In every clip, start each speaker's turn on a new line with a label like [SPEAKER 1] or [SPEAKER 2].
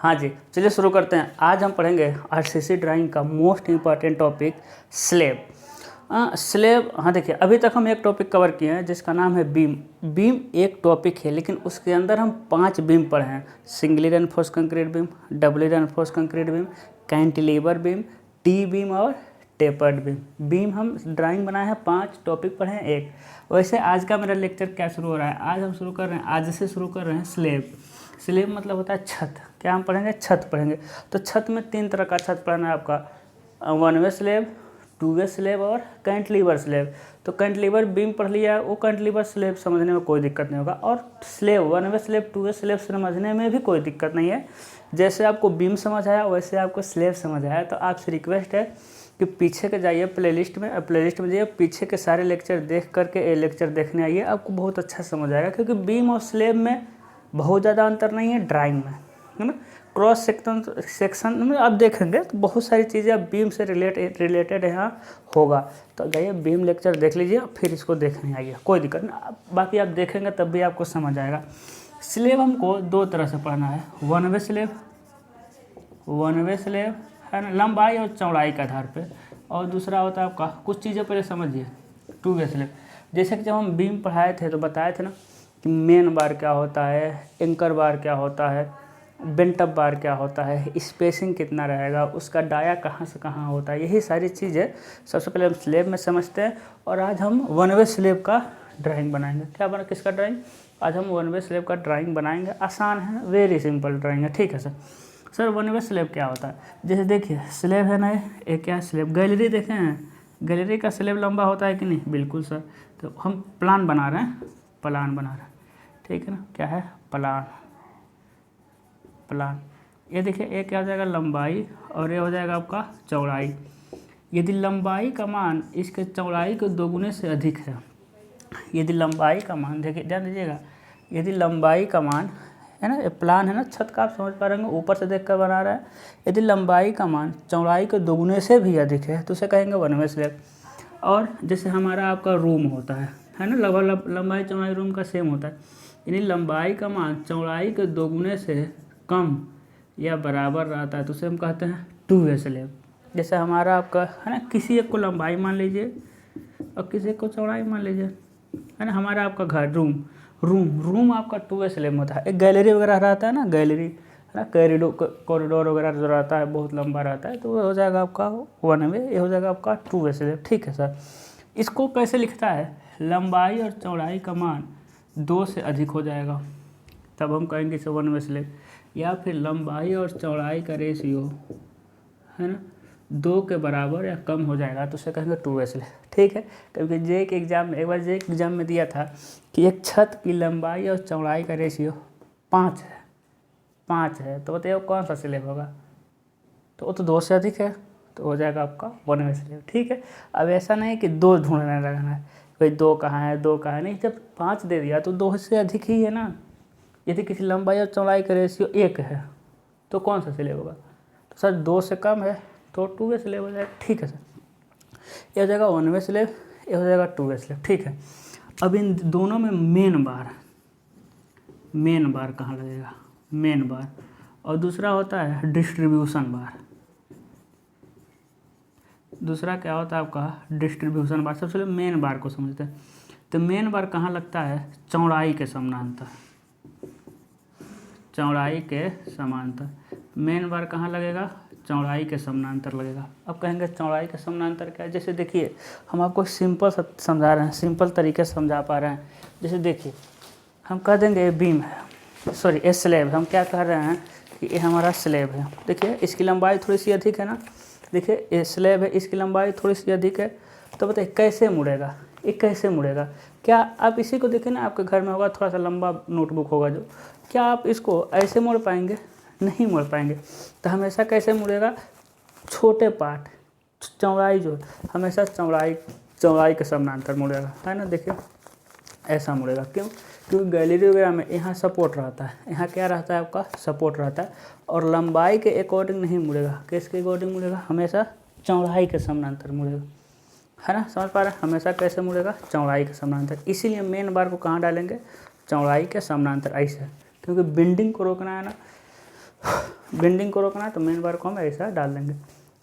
[SPEAKER 1] हाँ जी, चलिए शुरू करते हैं। आज हम पढ़ेंगे आरसीसी ड्राइंग का most important topic slab. Slab, हाँ देखिए, अभी तक हम एक टॉपिक कवर किए हैं जिसका नाम है बीम। बीम एक टॉपिक है, लेकिन उसके अंदर हम 5 बीम पढ़े हैं। Singly reinforce concrete beam, doubly reinforce concrete beam, cantilever beam, T beam और टेपर्ड बीम। बीम हम ड्राइंग बनाए हैं 5, टॉपिक पढ़े हैं एक। वैसे आज का मेरा लेक्चर क्या शुरू हो रहा है, आज हम शुरू कर रहे हैं, आज से शुरू कर रहे हैं स्लेब। स्लेब मतलब होता है छत। क्या हम पढ़ेंगे? छत पढ़ेंगे। तो छत में 3 तरह का छत पढ़ना है आपका, 1 वे स्लेब, 2 वे स्लेब और कैंटिलीवर स्लेब। तो कैंटिलीवर बीम पढ़ लिया, वो कैंटिलीवर स्लेब समझने में कोई दिक्कत नहीं होगा, और स्लेब 1 वे स्लेब 2 वे स्लेब समझने में भी कोई दिक्कत नहीं है। जैसे आपको बीम समझ आया वैसे आपको स्लेब समझ आया। तो आपसे रिक्वेस्ट है कि पीछे के जाइए प्लेलिस्ट में, जाइए, पीछे के सारे लेक्चर देख करके ये लेक्चर देखने आइए, आपको बहुत अच्छा समझ आएगा। क्योंकि बीम और स्लेब में बहुत ज़्यादा अंतर नहीं है ड्राइंग में, है ना। क्रॉस सेक्शन में आप देखेंगे तो बहुत सारी चीज़ें आप बीम से रिलेटेड यहाँ होगा। तो जाइए बीम लेक्चर देख लीजिए, फिर इसको देखने आइए, कोई दिक्कत नहीं। बाकी आप देखेंगे तब भी आपको समझ आएगा। स्लेब हमको 2 तरह से पढ़ना है, 1 वे स्लेब, 1 वे स्लेब है ना, लंबाई और चौड़ाई के आधार पे। और दूसरा होता है आपका, कुछ चीज़ें पहले समझिए, 2 वे स्लेब। जैसे कि जब हम बीम पढ़ाए थे तो बताए थे ना कि मेन बार क्या होता है, एंकर बार क्या होता है, बेंटअप बार क्या होता है, स्पेसिंग कितना रहेगा, उसका डाया कहाँ से कहाँ होता है, यही सारी चीज़ें सबसे पहले हम स्लेब में समझते हैं। और आज हम 1 वे स्लेब का ड्राइंग बनाएंगे। क्या बना, किसका ड्राइंग? आज हम 1 वे स्लेब का ड्राइंग बनाएंगे। आसान है ना, वेरी सिंपल ड्राइंग है, ठीक है सर। सर 1 वे स्लेब क्या होता है? जैसे देखिए स्लेब है ना, एक क्या स्लेब, गैलरी देखे हैं, गैलरी का स्लेब लंबा होता है कि नहीं? बिल्कुल सर। तो हम प्लान बना रहे हैं, ठीक है ना। क्या है? प्लान। ये देखिए, एक क्या हो जाएगा, लंबाई, और ये हो जाएगा आपका चौड़ाई। यदि लंबाई का मान इसके चौड़ाई के 2 गुने से अधिक है, यदि लंबाई का मान, देखिए ध्यान दीजिएगा, यदि लंबाई का मान है ना, ये प्लान है ना, छत का आप समझ पा रहे हैं, ऊपर से देख कर बना रहा है। यदि लंबाई का मान चौड़ाई के 2 गुने से भी अधिक है तो उसे कहेंगे 1 वे स्लेब। और जैसे हमारा आपका रूम होता है ना, लगभग लंबाई चौड़ाई रूम का सेम होता है। यानी लंबाई का मान चौड़ाई के 2 गुने से कम या बराबर रहता है तो उसे हम कहते हैं 2 वे स्लेब। जैसे हमारा आपका है ना, किसी एक को लंबाई मान लीजिए और किसी एक को चौड़ाई मान लीजिए, है ना। हमारा आपका घर, रूम आपका 2 वे स्लेब में होता है। एक गैलरी वगैरह रहता है ना, गैलरी है ना, कॉरिडोर वगैरह जो रहता है बहुत लंबा रहता है, तो वो हो जाएगा आपका 1 वे, ये हो जाएगा आपका 2 वे स्लेब, ठीक है सर। इसको कैसे लिखता है? लंबाई और चौड़ाई का मान 2 से अधिक हो जाएगा तब हम कहेंगे इसे 1 वे स्लेब। या फिर लंबाई और चौड़ाई का रेशियो है ना 2 के बराबर या कम हो जाएगा तो उसे कहेंगे 2 वे स्लेब, ठीक है। क्योंकि जे के एग्जाम में, एक बार जे के एग्जाम में दिया था कि एक छत की लंबाई और चौड़ाई का रेशियो 5 है, तो बताइए कौन सा स्लेब होगा? तो वो तो 2 से अधिक है, तो हो जाएगा आपका 1 वे स्लेब, ठीक है। अब ऐसा नहीं कि 2 ढूंढने लगाना है, भाई 2 कहाँ है, 2 कहाँ है, नहीं, जब 5 दे दिया तो 2 से अधिक ही है ना। यदि किसी लंबाई और चौड़ाई का रेशियो 1 है तो कौन सा स्लेब होगा? तो सर 2 से कम है तो 2 वे स्लेब हो जाएगा, ठीक है सर। ये हो जाएगा 1 वे स्लेब, ये हो जाएगा 2 वे स्लेब, ठीक है। अब इन दोनों में मेन बार कहाँ लगेगा? मेन बार। और दूसरा होता है डिस्ट्रीब्यूशन बार। दूसरा क्या होता है आपका? डिस्ट्रीब्यूशन बार। सबसे पहले मेन बार को समझते हैं। तो मेन बार कहाँ लगता है? चौड़ाई के समानांतर। मेन बार कहाँ लगेगा? चौड़ाई के समानांतर लगेगा। अब कहेंगे चौड़ाई के समानांतर क्या है? जैसे देखिए, हम आपको सिंपल समझा रहे हैं, सिंपल तरीके से समझा पा रहे हैं। जैसे देखिए, हम कह देंगे ये बीम है, सॉरी ये स्लेब, हम क्या कह रहे हैं कि ये हमारा स्लेब है। देखिए इसकी लंबाई थोड़ी सी अधिक है ना, देखिए ये स्लेब है, इसकी लंबाई थोड़ी सी अधिक है। तो बताइए कैसे मुड़ेगा? ये कैसे मुड़ेगा? क्या आप इसी को देखें ना, आपके घर में होगा थोड़ा सा लंबा नोटबुक होगा जो, क्या आप इसको ऐसे मोड़ पाएंगे? नहीं मोड़ पाएंगे। तो हमेशा कैसे मुड़ेगा? छोटे पार्ट, चौड़ाई जो हमेशा चौड़ाई के समानांतर मुड़ेगा, है ना। देखिए ऐसा मुड़ेगा, क्यों? क्योंकि गैलरी वगैरह में यहाँ सपोर्ट रहता है, यहाँ क्या रहता है आपका? सपोर्ट रहता है। और लंबाई के अकॉर्डिंग नहीं मुड़ेगा, किसके अकॉर्डिंग मुड़ेगा? हमेशा चौड़ाई के समानांतर मुड़ेगा, है ना। समझ पा रहे हैं? हमेशा कैसे मुड़ेगा? चौड़ाई के समानांतर। इसीलिए मेन बार को कहाँ डालेंगे? चौड़ाई के समानांतर, ऐसे, क्योंकि बिल्डिंग को रोकना है ना, बेंडिंग को रोकना है तो मेन बार को हम ऐसा डाल देंगे,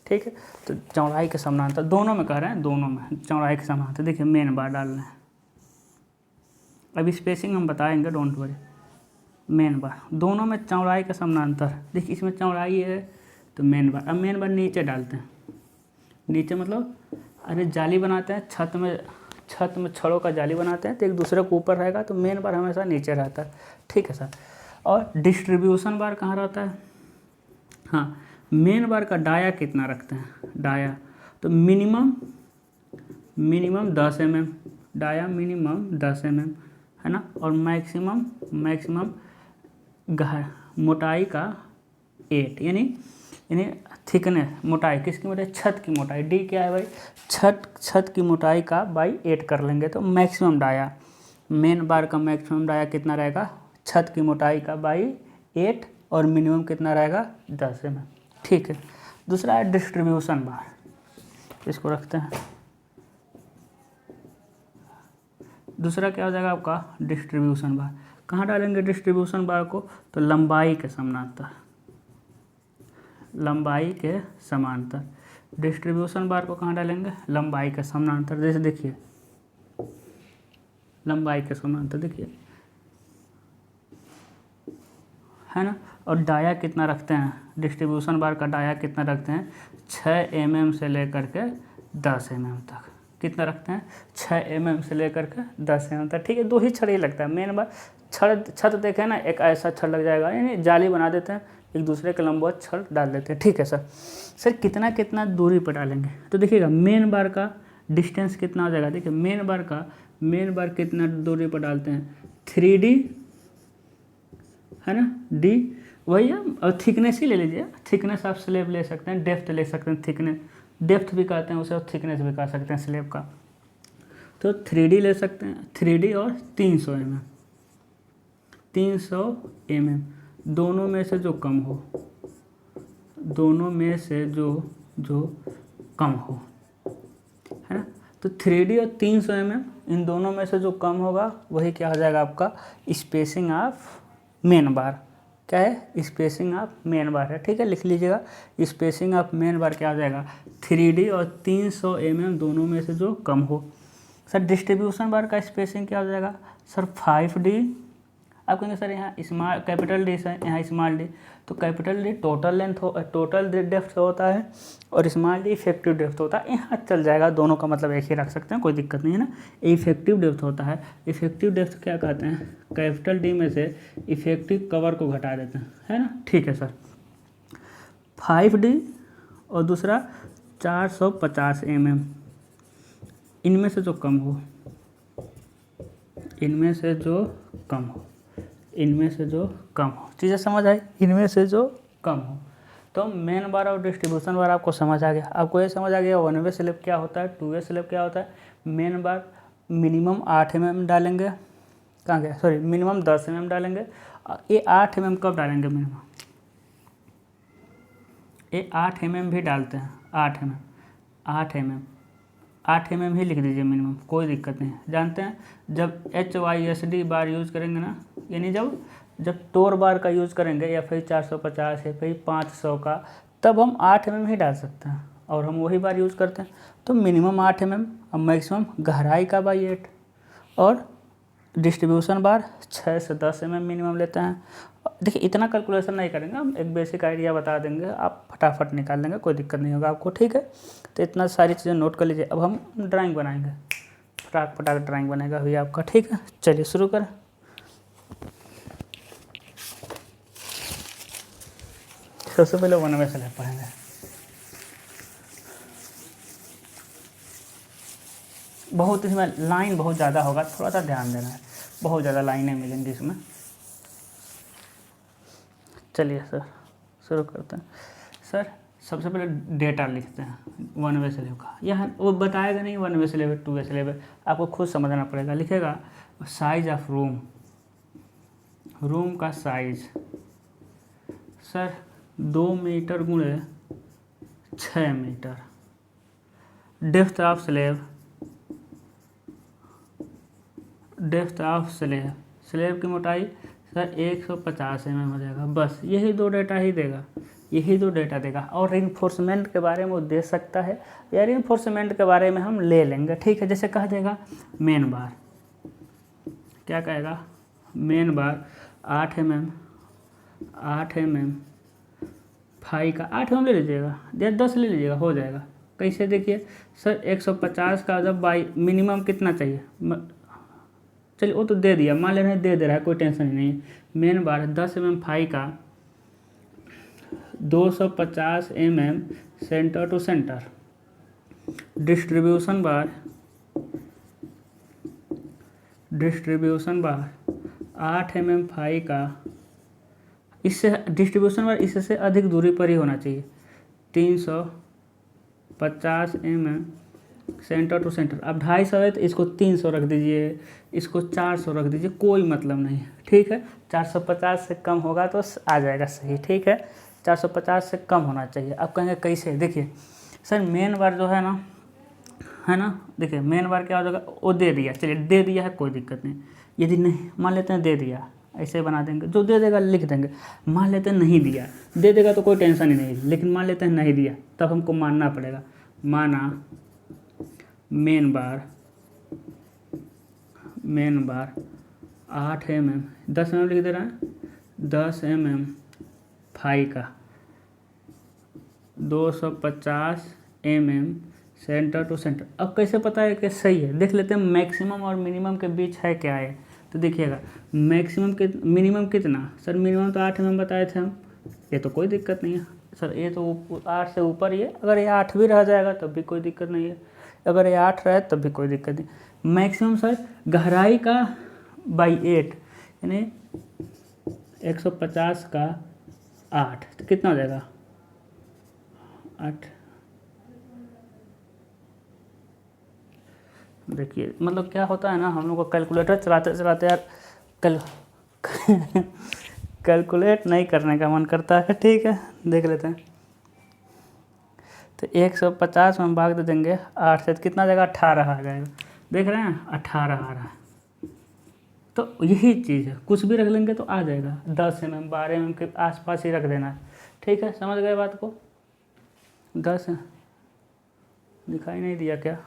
[SPEAKER 1] ठीक है। तो चौड़ाई के समानांतर, दोनों में कह रहे हैं, दोनों में चौड़ाई के समानांतर, देखिए मेन बार डाल रहे हैं। अभी स्पेसिंग हम बताएंगे, डोंट वरी। मेन बार दोनों में चौड़ाई के समानांतर, देखिए इसमें चौड़ाई है तो मेन बार। अब मेन बार नीचे डालते हैं, नीचे मतलब अरे जाली बनाते हैं छत में छड़ों का जाली बनाते हैं तो एक दूसरे को ऊपर रहेगा, तो मेन बार हमेशा नीचे रहता है, ठीक है सर। और डिस्ट्रीब्यूशन बार कहाँ रहता है? हाँ, मेन बार का डाया कितना रखते हैं? डाया तो minimum 10 mm, dia minimum 10 mm है ना, और मैक्सिमम मोटाई का 8, यानी थिकनेस, मोटाई किसकी मोटाई? छत की मोटाई। डी क्या है भाई? छत की मोटाई का बाई 8 कर लेंगे तो मैक्सिमम डाया, मेन बार का मैक्सिमम डाया कितना रहेगा? छत की मोटाई का बाई 8, और मिनिमम कितना रहेगा? 10 mm, ठीक है। दूसरा है डिस्ट्रीब्यूशन बार, इसको रखते हैं। दूसरा क्या हो जाएगा आपका? डिस्ट्रीब्यूशन बार। कहाँ डालेंगे डिस्ट्रीब्यूशन बार को? तो लंबाई के समानांतर, लंबाई के समांतर। डिस्ट्रीब्यूशन बार को कहाँ डालेंगे? लंबाई के समांतर। जैसे देखिए लंबाई के समांतर, देखिए है ना। और डाया कितना रखते हैं? डिस्ट्रीब्यूशन बार का डाया कितना रखते हैं? 6 mm से लेकर के 10 mm तक। कितना रखते हैं? 6 mm से लेकर के 10 mm तक, ठीक है। 2 ही छड़ ही लगता है मेन बार। छत देखे ना, एक ऐसा छड़ लग जाएगा, यानी जाली बना देते हैं, एक दूसरे के लंबवत छड़ डाल देते हैं, ठीक है सर। सर कितना दूरी पर डालेंगे? तो देखिएगा मेन बार का डिस्टेंस कितना हो जाएगा। देखिए मेन बार कितना दूरी पर डालते हैं? 3D है ना, डी वही है। और थिकनेस ही ले लीजिए, थिकनेस आप स्लेब ले सकते हैं, डेप्थ ले सकते हैं, थिकनेस डेप्थ भी कहते हैं उसे, और थिकनेस भी कह सकते हैं स्लेब का। तो 3D ले सकते हैं, 3D और 300 mm, दोनों में से जो कम हो, दोनों में से जो कम हो, है ना। तो 3D और 300 mm, इन दोनों में से जो कम होगा वही क्या हो जाएगा आपका? Spacing of main bar. क्या है? स्पेसिंग ऑफ मेन बार है, ठीक है, लिख लीजिएगा। स्पेसिंग ऑफ मेन बार क्या हो जाएगा? 3D और 300 mm दोनों में से जो कम हो। सर डिस्ट्रीब्यूशन बार का स्पेसिंग क्या हो जाएगा? Sir 5D। आप कहेंगे सर यहाँ स्मॉल कैपिटल डी है, यहाँ स्मॉल डी, तो कैपिटल डी टोटल डेप्थ होता है, और स्मॉल डी इफेक्टिव डेप्थ होता है। यहाँ चल जाएगा, दोनों का मतलब एक ही रख सकते हैं, कोई दिक्कत नहीं है ना। इफेक्टिव डेप्थ होता है। इफेक्टिव डेप्थ क्या कहते हैं? कैपिटल डी में से इफेक्टिव कवर को घटा देते हैं, है ना, ठीक है सर। 5D और दूसरा 450 mm, इनमें से जो कम हो, इनमें से जो कम हो, चीज़ें समझ आई? इनमें से जो कम हो। तो मेन बार और डिस्ट्रीब्यूशन बार आपको समझ आ गया। आपको ये समझ आ गया 1 वे स्लेब क्या होता है, 2 वे स्लेब क्या होता है। मेन बार मिनिमम 8 mm डालेंगे, कहाँ गया, सॉरी, मिनिमम 10 mm डालेंगे। ये 8 mm कब डालेंगे? मिनिमम ये 8 mm भी डालते हैं, 8 mm ही लिख दीजिए मिनिमम, कोई दिक्कत नहीं है। जानते हैं जब HYSD बार यूज़ करेंगे ना, यानी जब टोर बार का यूज़ करेंगे, या फिर 450 या फिर 500 का, तब हम 8 mm ही डाल सकते हैं, और हम वही बार यूज़ करते हैं। तो मिनिमम 8 mm, और मैक्सिमम गहराई का बाई 8, और डिस्ट्रीब्यूशन बार 6 से 10 mm मिनिमम लेते हैं। देखिए इतना कैलकुलेशन नहीं करेंगे हम, एक बेसिक आइडिया बता देंगे, आप फटाफट निकाल लेंगे, कोई दिक्कत नहीं होगा आपको, ठीक है। तो इतना सारी चीज़ें नोट कर लीजिए। अब हम ड्राइंग बनाएंगे, फटाक ड्राइंग बनेगा हुई आपका, ठीक है। चलिए शुरू करें। सबसे पहले 1 वे स्लेब पढ़ेंगे। बहुत इसमें लाइन बहुत ज़्यादा होगा, थोड़ा सा ध्यान देना है, बहुत ज़्यादा लाइनें मिलेंगी इसमें। चलिए सर शुरू करते हैं। सर सबसे पहले डेटा लिखते हैं 1 वे स्लेब का। यह वो बताएगा नहीं 1 वे स्लेब है 2 वे स्लेब है, आपको खुद समझना पड़ेगा। लिखेगा साइज ऑफ रूम का साइज सर 2 मीटर गुणे 6 मीटर। डेप्थ ऑफ स्लेब की मोटाई सर 150 mm हो जाएगा। बस यही दो डेटा ही देगा, यही दो डेटा देगा। और इन्फोर्समेंट के बारे में वो दे सकता है, या इन्फोर्समेंट के बारे में हम ले लेंगे, ठीक है। जैसे कह देगा मेन बार, क्या कहेगा, main bar 8 mm, 8 mm phi का 8 mm ले लीजिएगा या 10 ले लीजिएगा, हो जाएगा। कैसे देखिए सर 150 का जब बाई मिनिमम कितना चाहिए, चलिए वो तो दे दिया, मान ले रहे हैं दे दे रहा है, कोई टेंशन ही नहीं है। मेन बार 10 mm फाई का 250 mm centre to centre, distribution bar 8 mm phi का, इससे डिस्ट्रीब्यूशन बार इससे अधिक दूरी पर ही होना चाहिए, 350 mm सेंटर टू सेंटर। अब 250 है तो इसको 300 रख दीजिए, इसको 400 रख दीजिए, कोई मतलब नहीं है, ठीक है। 450 से कम होगा तो आ जाएगा सही, ठीक है। 450 से कम होना चाहिए। अब कहेंगे कैसे, देखिए सर मेन बार जो है ना, देखिए मेन बार क्या हो जाएगा, वो दे दिया, चलिए दे दिया है, कोई दिक्कत नहीं। यदि नहीं मान लेते हैं दे दिया, ऐसे बना देंगे, जो दे देगा लिख देंगे। मान लेते हैं नहीं दिया, दे देगा तो कोई टेंशन ही नहीं, लेकिन मान लेते हैं नहीं दिया, तब हमको मानना पड़ेगा। माना मेन बार 8 mm, 10 mm लिख दे रहा है, 10 mm फाई का 250 mm सेंटर टू सेंटर। अब कैसे पता है कि सही है, देख लेते हैं मैक्सिमम और मिनिमम के बीच है क्या है। तो देखिएगा मैक्सिमम के मिनिमम कितना, सर मिनिमम तो 8 mm बताए थे हम, ये तो कोई दिक्कत नहीं है सर, ये तो 8 से ऊपर ही है। अगर ये 8 भी रह जाएगा तब भी कोई दिक्कत नहीं है, अगर ये 8 रहे तब भी कोई दिक्कत नहीं। मैक्सिमम सर गहराई का बाई 8, यानी 150 का 8 तो कितना हो जाएगा, 8। देखिए मतलब क्या होता है ना, हम लोग को कैलकुलेटर चलाते चलाते यार कैलकुलेट नहीं करने का मन करता है, ठीक है। देख लेते हैं, तो 150 में भाग दे देंगे 8 से, तो कितना जाएगा, 18 आ जाएगा। देख रहे हैं 18 आ रहा है। तो यही चीज़ है, कुछ भी रख लेंगे तो आ जाएगा। 10 mm 12 mm के आसपास ही रख देना है, ठीक है। समझ गए बात को। 10 दिखाई नहीं दिया क्या,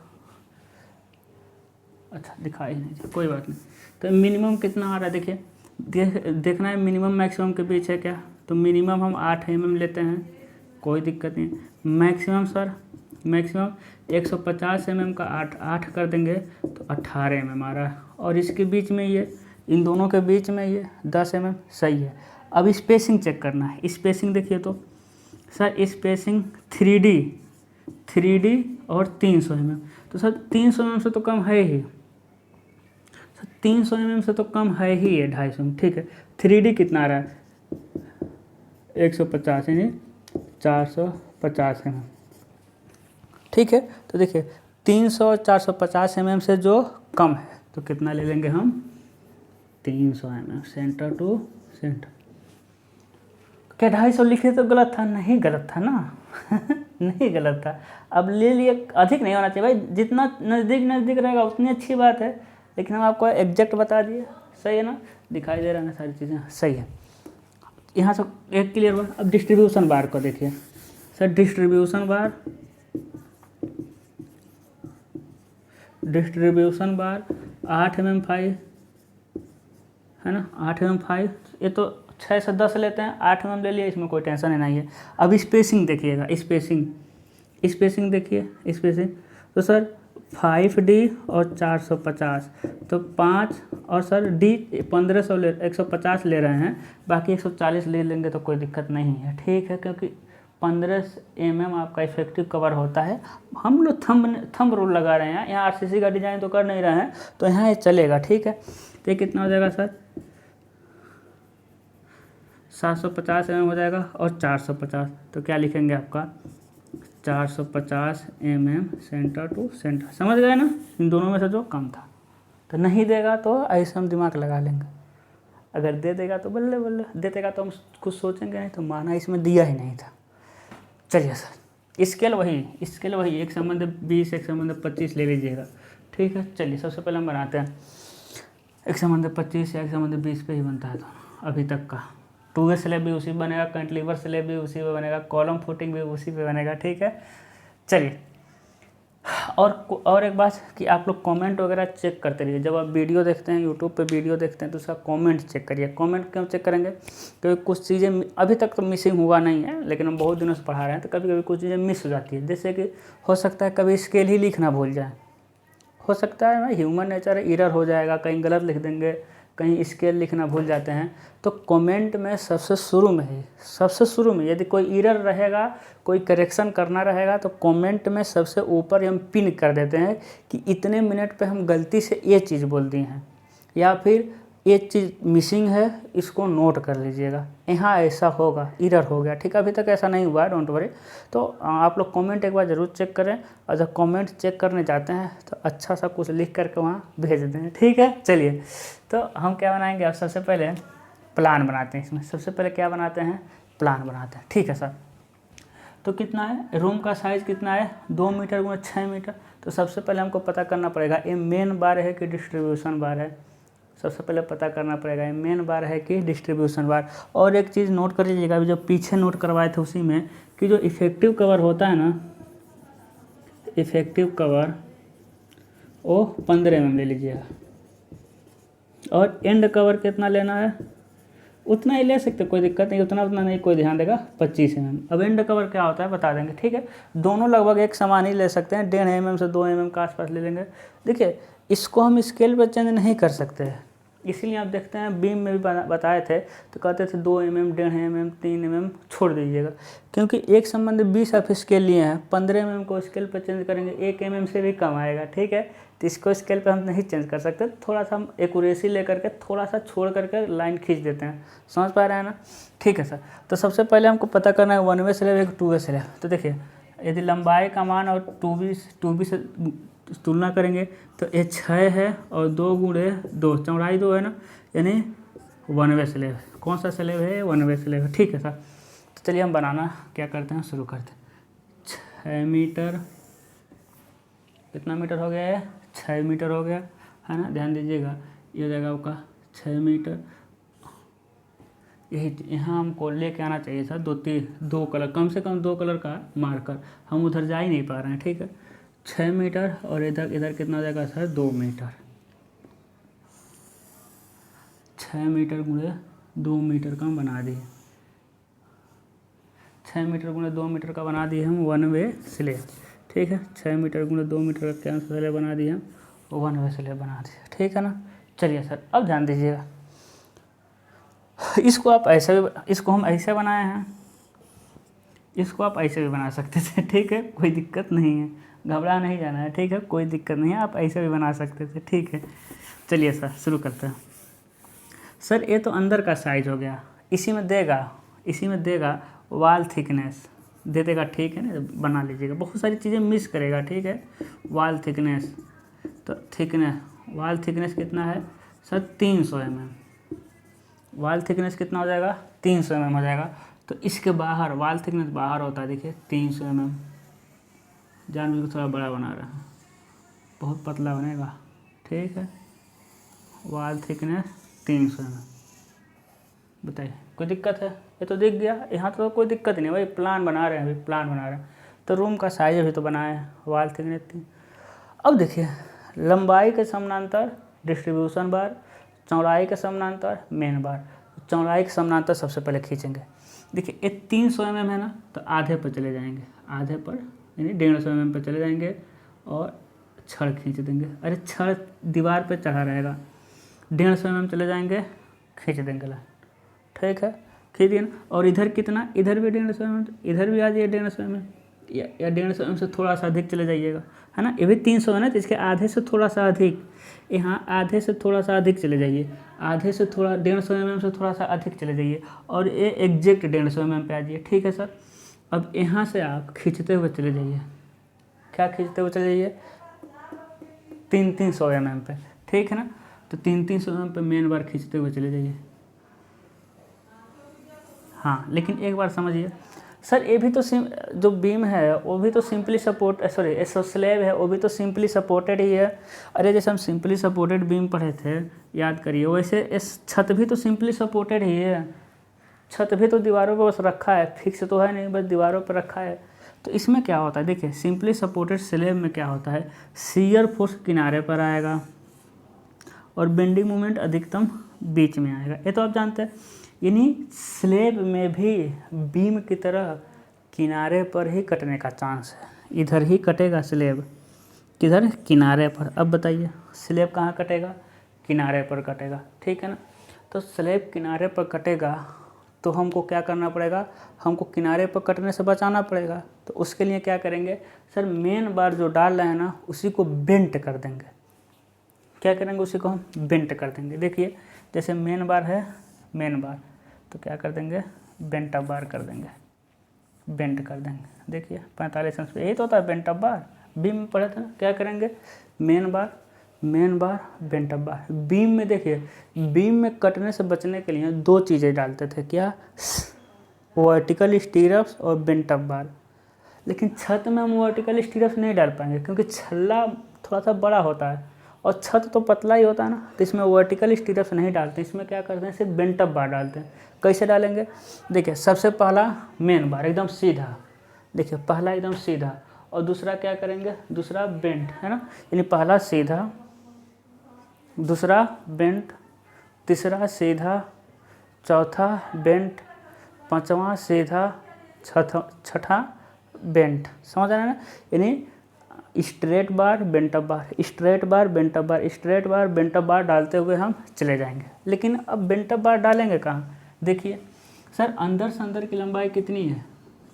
[SPEAKER 1] अच्छा दिखाई नहीं दिया, कोई बात नहीं। तो मिनिमम कितना आ रहा है, देखिए देखना है मिनिमम मैक्सिमम के बीच है क्या। तो मिनिमम हम 8 mm लेते हैं, कोई दिक्कत नहीं। मैक्सिमम सर मैक्सिमम 150 mm का 8 कर देंगे तो 18 mm आ रहा है। और इसके बीच में ये, इन दोनों के बीच में ये 10 mm सही है। अब स्पेसिंग चेक करना है। स्पेसिंग देखिए तो सर स्पेसिंग 3D और 300 mm, तो सर 300 mm से तो कम है ही, 300 mm से तो कम है ही है, 250 mm, ठीक है। 3D कितना आ रहा है, 150 यानी 450 mm, ठीक है। तो देखिए 300 और 450 mm से जो कम है तो कितना ले लेंगे हम, 300 mm सेंटर टू सेंटर। क्या 250 लिखे तो गलत था, नहीं गलत था ना नहीं गलत था। अब ले लिए, अधिक नहीं होना चाहिए भाई, जितना नज़दीक रहेगा उतनी अच्छी बात है, लेकिन हम आपको एग्जैक्ट बता दिए, सही है ना। दिखाई दे रहा है ना, सारी चीज़ें सही है। यहाँ से एक क्लियर हुआ। अब डिस्ट्रीब्यूशन बार को देखिए sir, distribution bar 8 mm phi है ना, 8 mm फाई, ये तो 6 से 10 लेते हैं, 8 mm ले लिया, इसमें कोई टेंशन नहीं है। अब स्पेसिंग देखिएगा, स्पेसिंग देखिए, स्पेसिंग तो सर 5D और 450, तो 5 और सर D 1500 150 ले रहे हैं, बाकी 140 ले लेंगे तो कोई दिक्कत नहीं है, ठीक है। क्योंकि 15 mm आपका इफेक्टिव कवर होता है। हम लोग थंब रूल लगा रहे हैं, यहाँ RCC का डिज़ाइन तो कर नहीं रहे हैं, तो यहाँ ये चलेगा, ठीक है। तो ये कितना हो जाएगा सर, 750 mm हो जाएगा और 450, तो क्या लिखेंगे आपका 450 mm सेंटर टू सेंटर। समझ गए ना, इन दोनों में से जो कम था। तो नहीं देगा तो ऐसे हम दिमाग लगा लेंगे, अगर दे देगा तो बल्ले बल्ले, दे देगा तो हम कुछ सोचेंगे नहीं, तो माना इसमें दिया ही नहीं था। चलिए सर स्केल वही 1/20, 1/25 ले लीजिएगा, ठीक है। चलिए सबसे पहले हम बनाते हैं 1/25 या 1/20 पे ही बनता है, तो अभी तक का। टू वे स्लैब भी उसी पे बनेगा, कैंटिलीवर स्लैब भी उसी पे बनेगा, कॉलम फुटिंग भी उसी पे बनेगा, ठीक है। चलिए, और एक बात कि आप लोग कमेंट वगैरह चेक करते रहिए। जब आप वीडियो देखते हैं, यूट्यूब पे वीडियो देखते हैं, तो उसका कमेंट चेक करिए। कमेंट क्यों चेक करेंगे? क्योंकि कुछ चीज़ें अभी तक तो मिसिंग हुआ नहीं है, लेकिन हम बहुत दिनों से पढ़ा रहे हैं, तो कभी कभी कुछ चीज़ें मिस हो जाती है। जैसे कि हो सकता है कभी स्केल ही लिखना भूल जाए, हो सकता है ना, ह्यूमन नेचर है, एरर हो जाएगा, कहीं गलत लिख देंगे, कहीं स्केल लिखना भूल जाते हैं। तो कमेंट में सबसे शुरू में यदि कोई एरर रहेगा, कोई करेक्शन करना रहेगा, तो कमेंट में सबसे ऊपर हम पिन कर देते हैं कि इतने मिनट पे हम गलती से ये चीज़ बोल दी हैं, या फिर ये चीज़ मिसिंग है, इसको नोट कर लीजिएगा, यहाँ ऐसा होगा, एरर हो गया, ठीक है। अभी तक ऐसा नहीं हुआ है, डोंट वरी। तो आप लोग कमेंट एक बार ज़रूर चेक करें, और जब कमेंट चेक करने जाते हैं तो अच्छा सा कुछ लिख करके वहाँ भेज दें, ठीक है। चलिए, तो हम क्या बनाएंगे, अब सबसे पहले प्लान बनाते हैं। इसमें सबसे पहले क्या बनाते हैं, प्लान बनाते हैं, ठीक है सर। तो कितना है, रूम का साइज़ कितना है, 2 मीटर गुणा 6 मीटर। तो सबसे पहले हमको पता करना पड़ेगा ये मेन बार है कि डिस्ट्रीब्यूशन बार है। सबसे पहले पता करना पड़ेगा ये मेन बार है कि डिस्ट्रीब्यूशन बार। और एक चीज़ नोट कर लीजिएगा, अभी जो पीछे नोट करवाए थे उसी में, कि जो इफेक्टिव कवर होता है ना, इफेक्टिव कवर वो 15 mm ले लीजिएगा, और एंड कवर कितना लेना है, उतना ही ले सकते, कोई दिक्कत नहीं, उतना नहीं कोई ध्यान देगा, 25 mm। अब एंड कवर क्या होता है बता देंगे, ठीक है। दोनों लगभग एक समान ही ले सकते हैं, 1.5 mm से 2 mm के आसपास ले लेंगे। देखिए, इसको हम स्केल पर चेंज नहीं कर सकते हैं, इसीलिए आप देखते हैं बीम में भी बताए थे, तो कहते थे 2 mm, 1.5 mm, 3 mm छोड़ दीजिएगा, क्योंकि एक संबंध 20 आप स्केल लिए हैं, 15 mm को स्केल पर चेंज करेंगे 1 mm से भी कम आएगा, ठीक है। तो इसको स्केल पे हम नहीं चेंज कर सकते, थोड़ा सा हम एक्यूरेसी लेकर के थोड़ा सा छोड़ करके लाइन खींच देते हैं, समझ पा रहे हैं ना, ठीक है सर। तो सबसे पहले हमको पता करना है 1 वे स्लैब एक 2 वे स्लैब। तो देखिए, यदि लंबाई का मान और 2B से तुलना करेंगे तो ये 6 है, और 2 गुणे 2, चौड़ाई 2 है ना, यानी 1 वे स्लैब। कौन सा स्लैब है, 1 वे स्लैब है, ठीक है सर। तो चलिए हम बनाना क्या करते हैं, शुरू करते हैं। 6 मीटर, कितना मीटर हो गया है, 6 मीटर हो गया है ना, ध्यान दीजिएगा, ये जगह आपका 6 मीटर। यही यहाँ हमको लेके आना चाहिए था, 2 कलर, कम से कम 2 कलर का मार्कर, हम उधर जा ही नहीं पा रहे हैं, ठीक है। 6 मीटर, और इधर कितना हो जाएगा सर, 2 मीटर। 6 मीटर गुणे 2 मीटर का हम बना दिए, 6 मीटर गुणे 2 मीटर का बना दिए हम 1 वे स्लैब, ठीक है। 6 मीटर गुणे 2 मीटर का क्या स्लैब बना दिए हम, 1 वे स्लैब बना दिए, ठीक है ना। चलिए सर, अब ध्यान दीजिएगा, इसको आप ऐसे भी, इसको हम ऐसे बनाए हैं, इसको आप ऐसे भी बना सकते थे, ठीक है, कोई दिक्कत नहीं है, घबरा नहीं जाना है, ठीक है, कोई दिक्कत नहीं है, आप ऐसे भी बना सकते थे, ठीक है। चलिए सर, शुरू करते हैं। सर ये तो अंदर का साइज हो गया, इसी में देगा वॉल थिकनेस दे देगा, ठीक है ना, बना लीजिएगा, बहुत सारी चीज़ें मिस करेगा, ठीक है। वॉल थिकनेस, तो वॉल थिकनेस कितना है सर, 300 mm। वॉल थिकनेस कितना हो जाएगा, 300 mm हो जाएगा। तो इसके बाहर वॉल थिकनेस बाहर होता है, देखिए 300 mm, जानबूझ के थोड़ा बड़ा बना रहा है, बहुत पतला बनेगा, ठीक है। वॉल थिकनेस 300 mm, बताइए कोई दिक्कत है, ये तो दिख गया, यहाँ तो कोई दिक्कत नहीं भाई, प्लान बना रहे हैं, प्लान बना रहे हैं, तो रूम का साइज भी तो बनाए हैं, वॉल थिकनेस 3। अब देखिए, लंबाई के समानांतर डिस्ट्रीब्यूशन बार, चौड़ाई के समानांतर मेन बार। चौड़ाई के समानांतर सबसे पहले खींचेंगे, देखिए ये 300 mm है ना, तो आधे पर चले जाएंगे, आधे पर यानी 150 mm पर चले जाएंगे, और छड़ खींच देंगे, अरे छड़ दीवार पे चढ़ा रहेगा, 150 mm चले जाएंगे, खींच देंगे लाइन, ठीक है, खींच दिया ना। और इधर कितना, इधर भी 150 mm, इधर भी आ जाइए 150 mm, या 150 mm से थोड़ा सा अधिक चले जाइएगा, है ना, ये भी 300 है ना, तो इसके आधे से थोड़ा सा अधिक, यहाँ आधे से थोड़ा सा अधिक चले जाइए, आधे से थोड़ा 150 mm से थोड़ा सा अधिक चले जाइए, और ये एग्जैक्ट 150 mm पे आ जाइए, ठीक है सर। अब यहाँ से आप खींचते हुए चले जाइए, क्या खींचते हुए चले जाइए, 300 mm पे, ठीक है ना, तो 300 mm पे मेन बार खींचते हुए चले जाइए। हाँ, लेकिन एक बार समझिए, सर ये भी तो जो बीम है वो भी तो सिंपली सपोर्ट, सॉरी स्लैब है वो भी तो सिंपली सपोर्टेड ही है। अरे जैसे हम सिंपली सपोर्टेड बीम पढ़े थे याद करिए, वैसे इस छत भी तो सिंपली सपोर्टेड ही है। छत भी तो दीवारों पर बस रखा है, फिक्स तो है नहीं, बस दीवारों पर रखा है। तो इसमें क्या होता है देखिए, सिंपली सपोर्टेड स्लैब में क्या होता है, शियर फोर्स किनारे पर आएगा और बेंडिंग मोमेंट अधिकतम बीच में आएगा, ये तो आप जानते हैं। यानी स्लैब में भी बीम की तरह किनारे पर ही कटने का चांस है, इधर ही कटेगा स्लैब, किधर, किनारे पर। अब बताइए स्लैब कहाँ कटेगा, किनारे पर कटेगा, ठीक है ना। तो स्लैब किनारे पर कटेगा तो हमको क्या करना पड़ेगा, हमको किनारे पर कटने से बचाना पड़ेगा। तो उसके लिए क्या करेंगे सर, मेन बार जो डाल रहे हैं ना उसी को बेंट कर देंगे। क्या करेंगे, उसी को हम बेंट कर देंगे। देखिए जैसे मेन बार है, मेन बार, तो क्या कर देंगे, बेंट अप बार कर देंगे, बेंट कर देंगे। देखिए 45 अंश पे, यही तो होता है बेंट अप बार, बीम में पढ़े थे ना। क्या करेंगे, main bar, main bar, bent up bar. Beam में देखिए, बीम में कटने से बचने के लिए दो चीज़ें डालते थे, क्या, वर्टिकल स्टीरप्स और बेंट अप बार। लेकिन छत में हम वर्टिकल स्टीरप्स नहीं डाल पाएंगे क्योंकि छल्ला थोड़ा सा बड़ा होता है और छत तो पतला ही होता है ना, तो इसमें वर्टिकल स्टीरप्स नहीं डालते, इसमें क्या करते हैं, सिर्फ बेंट अप बार डालते हैं। कैसे डालेंगे, देखिए सबसे पहला मेन बार एकदम सीधा, देखिए पहला एकदम सीधा, और दूसरा क्या करेंगे, दूसरा बेंट, है ना। यानी पहला सीधा, दूसरा बेंट, तीसरा सीधा, चौथा बेंट, पांचवा सीधा, छठा बेंट। समझ आ रहा है ना। यानी स्ट्रेट बार, बेंट अप बार, स्ट्रेट बार, बेंट अप बार, स्ट्रेट बार, बेंट अप बार डालते हुए हम चले जाएंगे। लेकिन अब बेंट अप बार डालेंगे कहाँ, देखिए सर अंदर से अंदर की लंबाई कितनी है,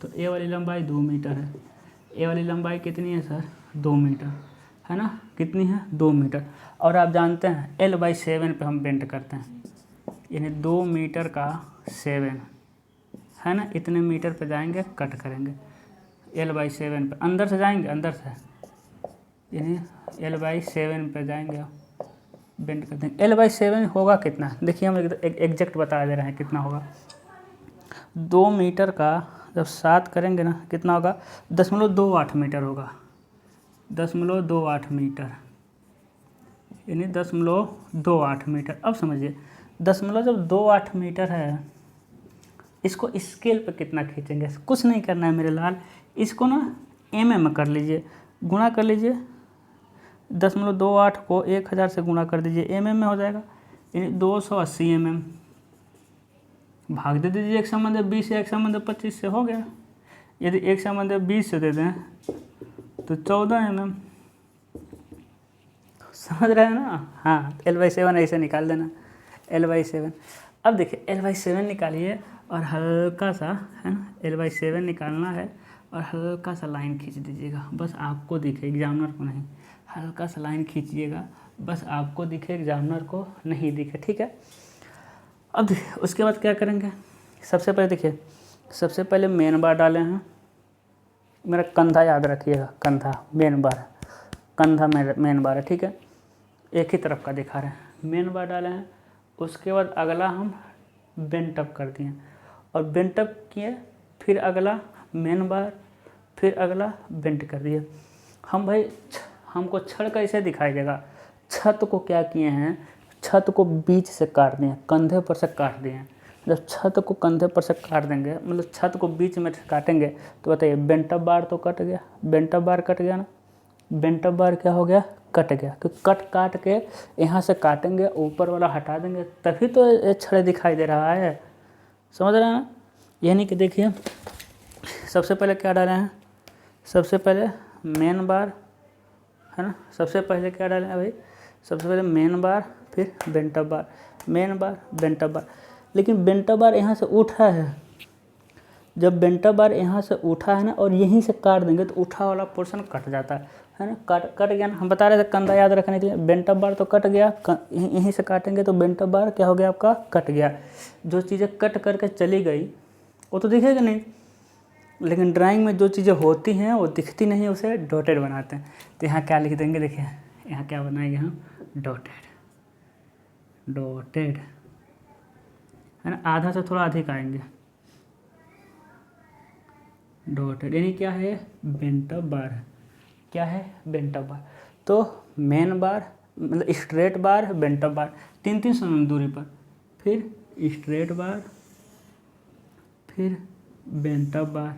[SPEAKER 1] तो ए वाली लंबाई 2 मीटर है, ए वाली लंबाई कितनी है सर, 2 मीटर, है ना, कितनी है, 2 मीटर। और आप जानते हैं L/7 पे हम बेंट करते हैं, यानी 2 मीटर का 7, है ना, इतने मीटर पे जाएंगे कट करेंगे। L/7 पे अंदर से जाएंगे, अंदर से, यानी L/7 पे जाएंगे, बेंट कर देंगे। L/7 होगा कितना, देखिए हम एग्जैक्ट बता दे रहे हैं कितना होगा। 2 मीटर का जब 7 करेंगे ना कितना होगा, 0.28 मीटर होगा, 0.28 मीटर, यानी 0.28 मीटर। अब समझिए 0.28 मीटर है, इसको स्केल पे कितना खींचेंगे, कुछ नहीं करना है मेरे लाल, इसको ना mm कर लीजिए, गुणा कर लीजिए, 0.28 को 1000 से गुणा कर दीजिए, mm में हो जाएगा, यानी 280 mm। भाग दे दीजिए, एक संबंध 20 या एक संबंध 25 से, हो गया। यदि एक संबंध 20 से दे दें तो 14 mm। समझ रहे हैं ना, हाँ L/7 ऐसे निकाल देना, L/7। अब देखिए L/7 निकालिए और हल्का सा, है ना, L/7 निकालना है और हल्का सा लाइन खींच दीजिएगा, बस आपको दिखे, एग्जामिनर को नहीं, हल्का सा लाइन खींचिएगा, बस आपको दिखे, एग्जामिनर को नहीं दिखे, ठीक है। अब देखिए उसके बाद क्या करेंगे, सबसे पहले देखिए, सबसे पहले मेन बार डाले हैं, मेरा कंधा याद रखिएगा, कंधा मेन बार, कंधा मेन बार है, ठीक है, एक ही तरफ का दिखा रहे हैं, मेन बार डाले हैं। उसके बाद अगला हम बेंट अप कर दिए और बेंट अप किए, फिर अगला मेन बार, फिर अगला बेंट कर दिए। हम भाई हमको छड़ कैसे दिखाई देगा, छत को क्या किए हैं, छत को बीच से काट दिए, कंधे पर से काट दिए। जब छत को कंधे पर से काट देंगे, मतलब छत को बीच में काटेंगे, तो बताइए बेंट अप बार तो कट गया, बेंट अप बार कट गया ना, बेंट अप बार क्या हो गया, कट गया। क्योंकि काट के यहाँ से काटेंगे, ऊपर वाला हटा देंगे, तभी तो ये छड़ दिखाई दे रहा है। समझ रहे हैं ना। यानी कि देखिए सबसे पहले क्या डाले हैं, सबसे पहले मेन बार, है ना, सबसे पहले क्या डाले हैं भाई, सबसे पहले मेन बार, फिर बेंट अप बार, मेन बार, बेंट अप बार। लेकिन बेंट अप बार यहाँ से उठा है, जब बेंट अप बार यहाँ से उठा है ना और यहीं से काट देंगे तो उठा वाला पोर्शन कट जाता है ना, कट गया ना। हम बता रहे थे कंधा याद रखने के लिए, बेंट अप बार तो कट गया, यहीं से काटेंगे तो बेंट अप बार क्या हो गया आपका, कट गया। जो चीज़ें कट करके चली गई वो तो दिखेगा नहीं, लेकिन ड्राइंग में जो चीज़ें होती हैं वो दिखती नहीं, उसे डॉटेड बनाते हैं। तो यहाँ क्या लिख देंगे, देखिए यहाँ क्या बनाएंगे हम, डॉटेड, डॉटेड, है ना, आधा से थोड़ा अधिक आएंगे, डॉटेड, यानी क्या है, बेंट अप बार है। क्या है, बेंट अप बार। तो मेन बार मतलब स्ट्रेट बार, बेंट अप बार, 3-3 mm दूरी पर, फिर स्ट्रेट बार, फिर बेंट अप बार,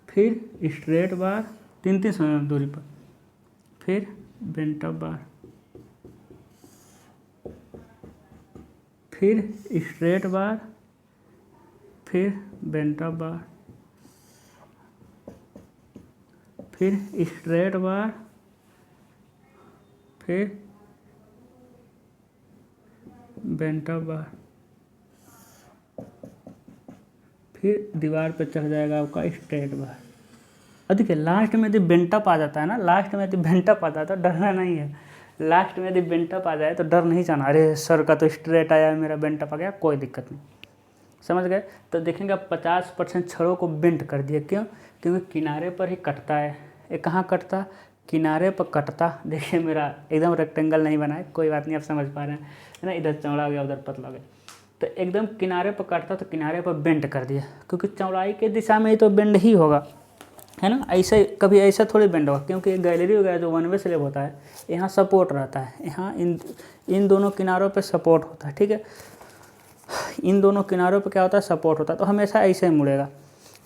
[SPEAKER 1] फिर स्ट्रेट बार 3-3 mm दूरी पर, फिर बेंट अप बार, फिर स्ट्रेट बार, फिर बेंट अप बार, फिर स्ट्रेट बार, फिर बेंट अप बार, फिर दीवार पे चढ़ जाएगा आपका स्ट्रेट बार। और देखिए लास्ट में यदि बेंट अप आ जाता है ना, लास्ट में यदि बेंट अप आता है तो डरना नहीं है। लास्ट में यदि बेंट अप आ जाए तो डर नहीं जाना, अरे सर का तो स्ट्रेट आया, मेरा बेंट अप आ गया, कोई दिक्कत नहीं। समझ गए। तो देखेंगे 50% छड़ों को बेंट कर दिया, क्यों, क्योंकि किनारे पर ही कटता है। ये कहाँ कटता, किनारे पर कटता। देखिए मेरा एकदम रेक्टेंगल नहीं बना है, कोई बात नहीं, आप समझ पा रहे हैं, है ना, इधर चौड़ा हो गया उधर पतला हो गया। तो एकदम किनारे पर कटता तो किनारे पर बेंट कर दिया, क्योंकि चौड़ाई के दिशा में ही तो बेंड ही होगा, है ना। ऐसे कभी ऐसा थोड़ी बेंड होगा, क्योंकि गैलरी वगैरह जो वन वे स्लैब होता है, यहाँ सपोर्ट रहता है, यहाँ इन दोनों किनारों पे सपोर्ट होता है, ठीक है। इन दोनों किनारों पे क्या होता है, सपोर्ट होता है, तो हमेशा ऐसे ही मुड़ेगा।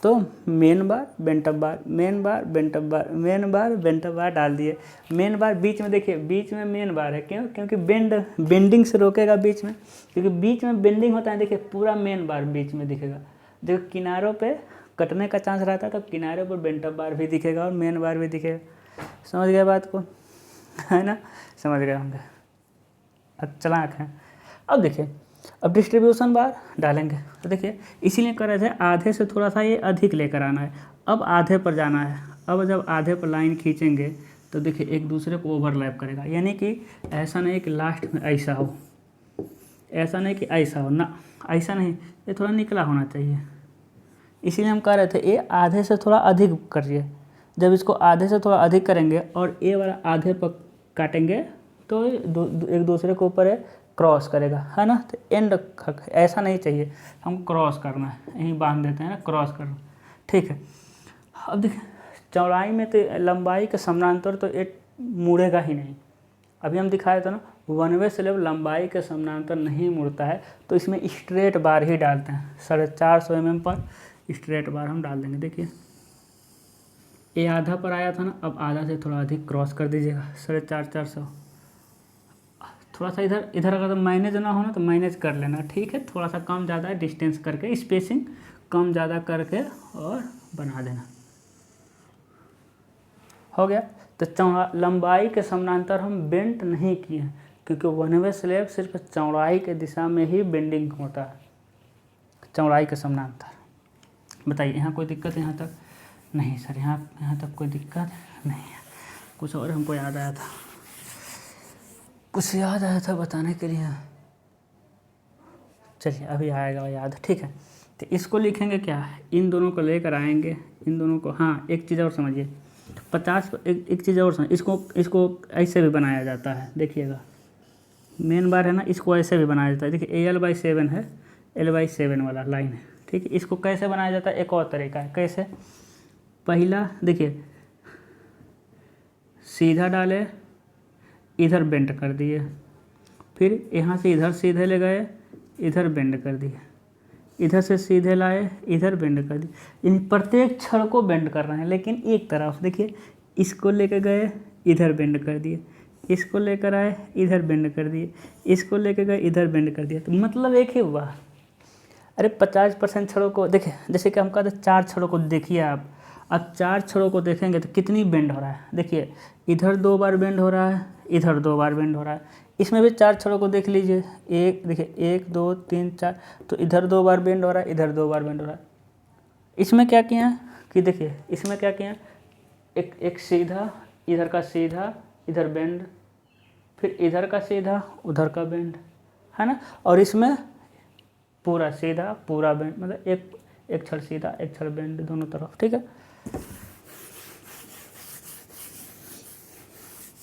[SPEAKER 1] तो मेन बार बेंट अप बार, मेन बार बेंट अप बार, मेन बार बेंट अप बार डाल दिए। मेन बार बीच में, देखिए बीच में मेन बार है, क्यों, क्योंकि बेंडिंग से रोकेगा बीच में, क्योंकि बीच में बेंडिंग होता है। देखिए पूरा मेन बार बीच में दिखेगा, जो किनारों पे कटने का चांस रहता है, तो किनारे पर बेंट अप बार भी दिखेगा और मेन बार भी दिखेगा। समझ गए बात को, है ना, समझ गए होंगे, अब चलाक है। अब देखिए, अब डिस्ट्रीब्यूशन बार डालेंगे, तो देखिए इसीलिए कर रहे थे, आधे से थोड़ा सा ये अधिक लेकर आना है, अब आधे पर जाना है। अब जब आधे पर लाइन खींचेंगे तो देखिए एक दूसरे को ओवरलैप करेगा, यानी कि ऐसा नहीं कि लास्ट में ऐसा हो, ऐसा नहीं कि ऐसा हो ना, ऐसा नहीं, ये थोड़ा निकला होना चाहिए। इसीलिए हम कह रहे थे ये आधे से थोड़ा अधिक करिए। जब इसको आधे से थोड़ा अधिक करेंगे और ये वाला आधे पर काटेंगे तो एक दूसरे के ऊपर क्रॉस करेगा, है ना। तो एंड ऐसा नहीं चाहिए, हमको क्रॉस करना है, यहीं बांध देते हैं ना, क्रॉस करना, ठीक है। अब देखिए चौड़ाई में तो लंबाई के समानांतर तो ये मुड़ेगा ही नहीं। अभी हम दिखाए थे ना, वन वे स्लैब लंबाई के समानांतर नहीं मुड़ता है, तो इसमें स्ट्रेट बार ही डालते हैं। 450 mm पर स्ट्रेट बार हम डाल देंगे। देखिए ये आधा पर आया था ना, अब आधा से थोड़ा अधिक क्रॉस कर दीजिएगा, 450। थोड़ा सा इधर अगर तो मैनेज ना हो ना तो मैनेज कर लेना, ठीक है। थोड़ा सा कम ज़्यादा डिस्टेंस करके, स्पेसिंग कम ज़्यादा करके और बना देना, हो गया। तो चौड़ा लंबाई के समानांतर हम बेंट नहीं किए, क्योंकि वन वे स्लैब सिर्फ चौड़ाई के दिशा में ही बेंडिंग होता है, चौड़ाई के समानांतर। बताइए यहाँ कोई दिक्कत है, यहाँ तक नहीं सर, यहाँ तक कोई दिक्कत नहीं है। कुछ और हमको याद आया था, कुछ याद आया था बताने के लिए, चलिए अभी आएगा याद, ठीक है। तो इसको लिखेंगे क्या, इन दोनों को लेकर आएंगे, इन दोनों को, हाँ एक चीज़ और समझिए, 50 एक चीज़ और समझ, इसको ऐसे भी बनाया जाता है। देखिएगा मेन बार है ना, इसको ऐसे भी बनाया जाता है। देखिए AL/7 है, L/7 वाला लाइन है, ठीक है। इसको कैसे बनाया जाता है, एक और तरीका है, कैसे, पहला देखिए सीधा डाले, इधर बेंड कर दिए, फिर यहाँ से इधर सीधे ले गए, इधर बेंड कर दिए, इधर से सीधे लाए, इधर बेंड कर दिए। इन प्रत्येक छड़ को बेंड कर रहे हैं, लेकिन एक तरफ। देखिए इसको लेकर गए, इधर बेंड कर दिए, इसको लेकर आए, इधर बेंड कर दिए, इसको लेकर गए, इधर बेंड कर दिया, तो मतलब एक ही हुआ। अरे 50% छड़ों को देखिए, जैसे कि हम कहते हैं 4 छड़ों को देखिए आप, अब 4 छड़ों को देखेंगे तो कितनी बेंड हो रहा है। देखिए इधर 2 बार बेंड हो रहा है, इधर 2 बार बेंड हो रहा है। इसमें भी 4 छड़ों को देख लीजिए, एक देखिए 1 2 3 4, तो इधर 2 बार बेंड हो रहा है, इधर 2 बार बेंड हो रहा है। इसमें क्या किया कि देखिए इसमें क्या किया, एक सीधा, इधर का सीधा, इधर बेंड, फिर इधर का सीधा, उधर का बेंड, है ना। और इसमें पूरा सीधा, पूरा बेंड, मतलब एक छड़ सीधा, एक छड़ बेंड, दोनों तरफ, ठीक है।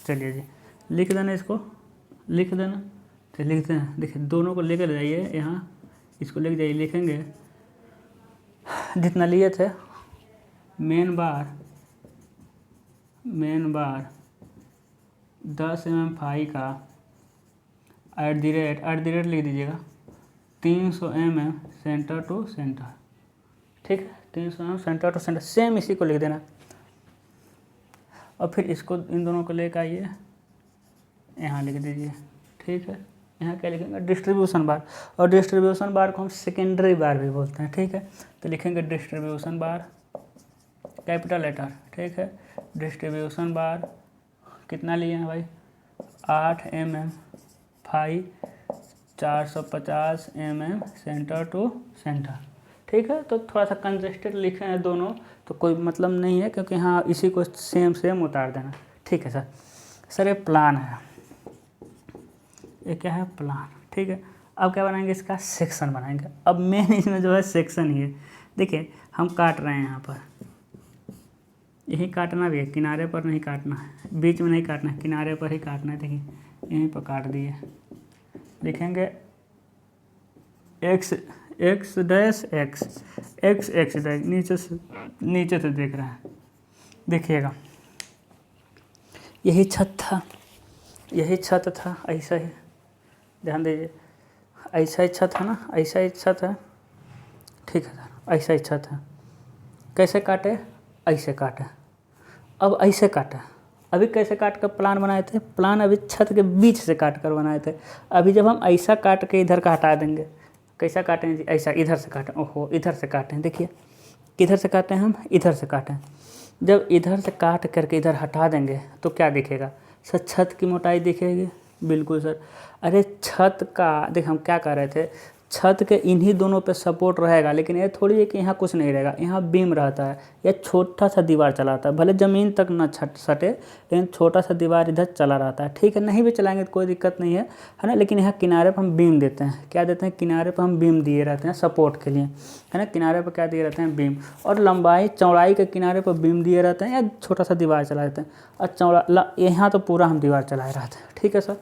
[SPEAKER 1] चलिए जी लिख देना, इसको लिख देना, तो लिखते हैं। देखिए दोनों को लेकर जाइए यहाँ, इसको लिख जाइए, लिखेंगे जितना लिए थे मेन बार 10 mm फाई का एट द रेट लिख दीजिएगा 300 mm सेंटर टू सेंटर, ठीक है, 300 mm centre to centre, same इसी को लिख देना। और फिर इसको इन दोनों को लेकर आइए, यहाँ लिख दीजिए, ठीक है। यहाँ क्या लिखेंगे, डिस्ट्रीब्यूशन बार, और डिस्ट्रीब्यूशन बार को हम सेकेंडरी बार भी बोलते हैं, ठीक है। तो लिखेंगे डिस्ट्रीब्यूशन बार कैपिटल लेटर, ठीक है। डिस्ट्रीब्यूशन बार कितना लिए हैं भाई, 8 mm phi 450 mm centre to centre, ठीक है। तो थोड़ा सा कंजस्टेड लिखे हैं दोनों, तो कोई मतलब नहीं है, क्योंकि हाँ इसी को सेम उतार देना, ठीक है सर। सर ये प्लान है, ये क्या है, प्लान, ठीक है। अब क्या बनाएंगे, इसका सेक्शन बनाएंगे। अब मेन इसमें जो है सेक्शन ही है, देखिए हम काट रहे हैं यहाँ पर, यही काटना भी है, किनारे पर नहीं काटना है, बीच में नहीं काटना है, किनारे पर ही काटना है। देखिए यहीं पर काट दिए, लिखेंगे x डैश x नीचे से देख रहे हैं, देखिएगा यही छत था, ऐसा ही ध्यान दीजिए, ऐसा ही छत है ना, ऐसा ही छत है, ठीक है सर, ऐसा ही छत है। कैसे काटे, ऐसे काटे, अब ऐसे काटे। अभी कैसे काट कर प्लान बनाए थे, प्लान अभी छत के बीच से काट कर बनाए थे। अभी जब हम ऐसा काट के इधर का हटा देंगे, कैसा काटें जी, ऐसा इधर से काटें, ओहो इधर से काटें, देखिए किधर से काटें हम, इधर से काटें। जब इधर से काट करके इधर हटा देंगे तो क्या दिखेगा सर, छत की मोटाई दिखेगी, बिल्कुल सर। अरे छत का देख, हम क्या कर रहे थे, छत के इन्हीं दोनों पे सपोर्ट रहेगा, लेकिन ये थोड़ी है कि यहाँ कुछ नहीं रहेगा, यहाँ बीम रहता है, यह छोटा सा दीवार चलाता है, भले ज़मीन तक ना सटे, लेकिन छोटा सा दीवार इधर चला रहता है, ठीक है। नहीं भी चलाएंगे तो कोई दिक्कत नहीं है ना, लेकिन यहाँ किनारे पर हम बीम देते हैं, क्या देते हैं, किनारे पर हम बीम दिए रहते हैं सपोर्ट के लिए, है ना। किनारे पर क्या दिए रहते हैं, बीम, और लंबाई चौड़ाई के किनारे पर बीम दिए रहते हैं, या छोटा सा दीवार चला देते हैं, और चौड़ा यहाँ तो पूरा हम दीवार चलाए रहते हैं, ठीक है सर।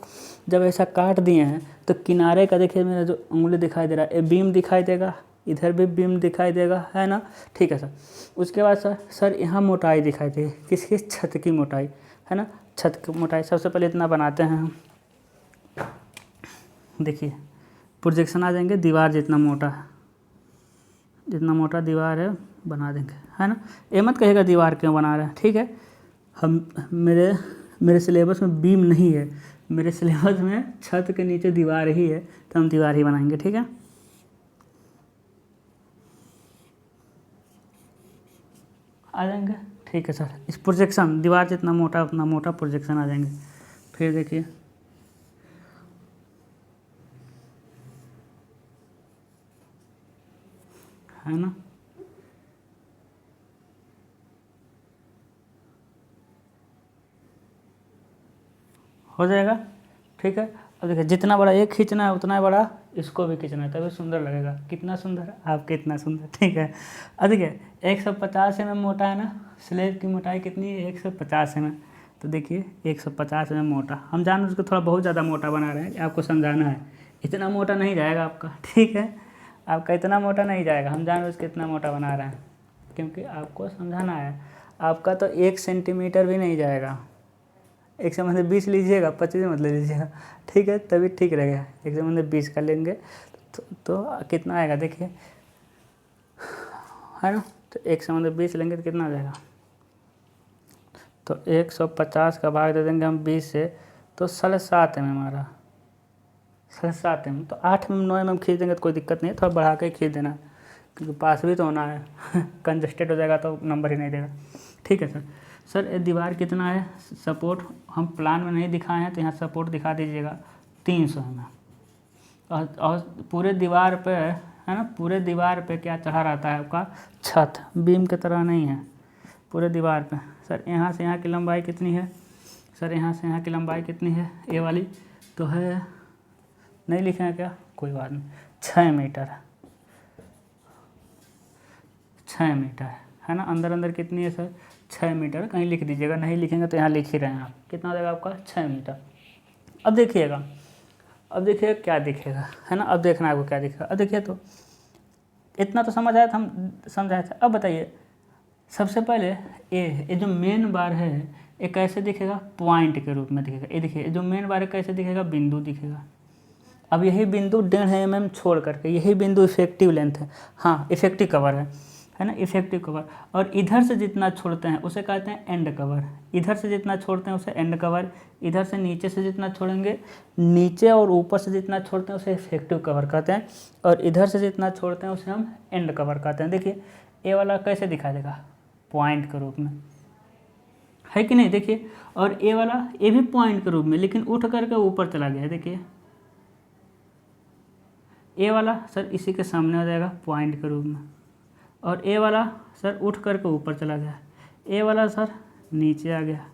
[SPEAKER 1] जब ऐसा काट दिए हैं तो किनारे का देखिए, मेरा जो उंगली दिखाई दे रहा है, ये बीम दिखाई देगा, इधर भी बीम दिखाई देगा, है ना, ठीक है सर। उसके बाद सर यहाँ मोटाई दिखाई देगी, किसकी, छत की मोटाई, है ना। छत की मोटाई सबसे पहले इतना बनाते हैं हम, देखिए प्रोजेक्शन आ जाएंगे, दीवार जितना मोटा दीवार है बना देंगे, है ना। ये मत कहिएगा दीवार क्यों बना रहे हैं, ठीक है। हम मेरे सिलेबस में बीम नहीं है, मेरे सिलेबस में छत के नीचे दीवार ही है, तो हम दीवार ही बनाएंगे, ठीक है। आ जाएंगे, ठीक है सर। इस प्रोजेक्शन दीवार जितना मोटा उतना मोटा प्रोजेक्शन आ जाएंगे। फिर देखिए है ना, हो जाएगा, ठीक है। अब देखिए जितना बड़ा ये खींचना है उतना बड़ा इसको भी खींचना है, तभी सुंदर लगेगा। कितना सुंदर, आप कितना सुंदर, ठीक है। अब देखिए 150 mm मोटा है ना, स्लेब की मोटाई कितनी है, 150 mm, तो देखिए 150 mm मोटा, हम जान उसको थोड़ा बहुत ज़्यादा मोटा बना रहे हैं, आपको समझाना है। इतना मोटा नहीं जाएगा आपका, ठीक है, आपका इतना मोटा नहीं जाएगा, हम जान उसको इतना मोटा बना रहे हैं, क्योंकि आपको समझाना है। आपका तो 1 सेंटीमीटर भी नहीं जाएगा, 1 से मतलब 20 लीजिएगा, 25 मत ले लीजिएगा, ठीक है, तभी ठीक रहेगा। 1 से मतलब 20 का लेंगे तो कितना आएगा, देखिए, है ना। तो 1 से मतलब 20 लेंगे तो कितना आ जाएगा, तो 150 का भाग दे देंगे हम 20 से, तो 7.5 mm हमारा, 7.5 mm, तो 8 mm 9 mm खींच देंगे तो कोई दिक्कत नहीं है, थोड़ा बढ़ा के खींच देना, क्योंकि पास भी तो होना है कंजस्टेड हो जाएगा तो नंबर ही नहीं देगा, ठीक है सर। सर ये दीवार कितना है, सपोर्ट हम प्लान में नहीं दिखाए हैं, तो यहाँ सपोर्ट दिखा दीजिएगा 300 mm, और पूरे दीवार पे, है ना, पूरे दीवार पे क्या चढ़ा रहता है आपका, छत, बीम की तरह नहीं है, पूरे दीवार पे। सर यहाँ से यहाँ की लंबाई कितनी है, सर यहाँ से यहाँ की लंबाई कितनी है, ये वाली तो है, नहीं लिखे हैं क्या, कोई बात नहीं, 6 मीटर, 6 मीटर है ना। अंदर कितनी है सर, 6 मीटर, कहीं लिख दीजिएगा, नहीं लिखेंगे तो यहाँ लिख ही रहे हैं आप, कितना हो जाएगा आपका 6 मीटर। अब देखिएगा, अब देखिए क्या दिखेगा, है ना। अब देखना आपको क्या दिखेगा। अब देखिए तो इतना तो समझ आया था, हम समझाया था। अब बताइए सबसे पहले ये जो मेन बार है ये कैसे दिखेगा, पॉइंट के रूप में दिखेगा। ये देखिए जो मेन बार है कैसे दिखेगा, बिंदु दिखेगा। अब यही बिंदु 1.5 mm छोड़ करके यही बिंदु इफेक्टिव लेंथ है, हाँ इफेक्टिव कवर है ना, इफेक्टिव कवर। और इधर से जितना छोड़ते हैं उसे कहते हैं एंड कवर, इधर से जितना छोड़ते हैं उसे एंड कवर, इधर से नीचे से जितना छोड़ेंगे, नीचे और ऊपर से जितना छोड़ते हैं उसे इफेक्टिव कवर कहते हैं, और इधर से जितना छोड़ते हैं उसे हम एंड कवर कहते हैं। देखिए ये वाला कैसे दिखा देगा, पॉइंट के रूप में, है कि नहीं। देखिए और ये वाला ये भी पॉइंट के रूप में, लेकिन उठ करके ऊपर चला गया है। देखिए ए वाला सर इसी के सामने हो जाएगा पॉइंट के रूप में, और ए वाला सर उठ करके ऊपर चला गया, ए वाला सर नीचे आ गया,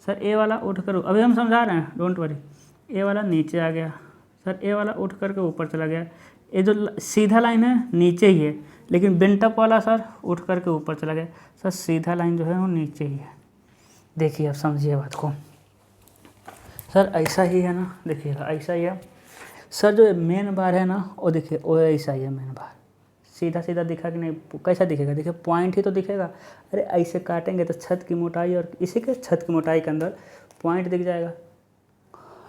[SPEAKER 1] सर ए वाला उठ कर, अभी हम समझा रहे हैं डोंट वरी। ए वाला नीचे आ गया सर, ए वाला उठ करके ऊपर चला गया। ये जो सीधा लाइन है नीचे ही है, लेकिन बेंटअप वाला सर उठ करके ऊपर चला गया। सर सीधा लाइन जो है वो नीचे ही है। देखिए आप समझिए बात को, सर ऐसा ही है ना, देखिएगा ऐसा ही है सर। जो मेन बार है ना वो देखिए वो ऐसा ही है मेन बार, सीधा सीधा दिखा कि नहीं, कैसा दिखेगा, देखिए पॉइंट ही तो दिखेगा। अरे ऐसे काटेंगे तो छत की मोटाई और इसी के छत की मोटाई के अंदर पॉइंट दिख जाएगा।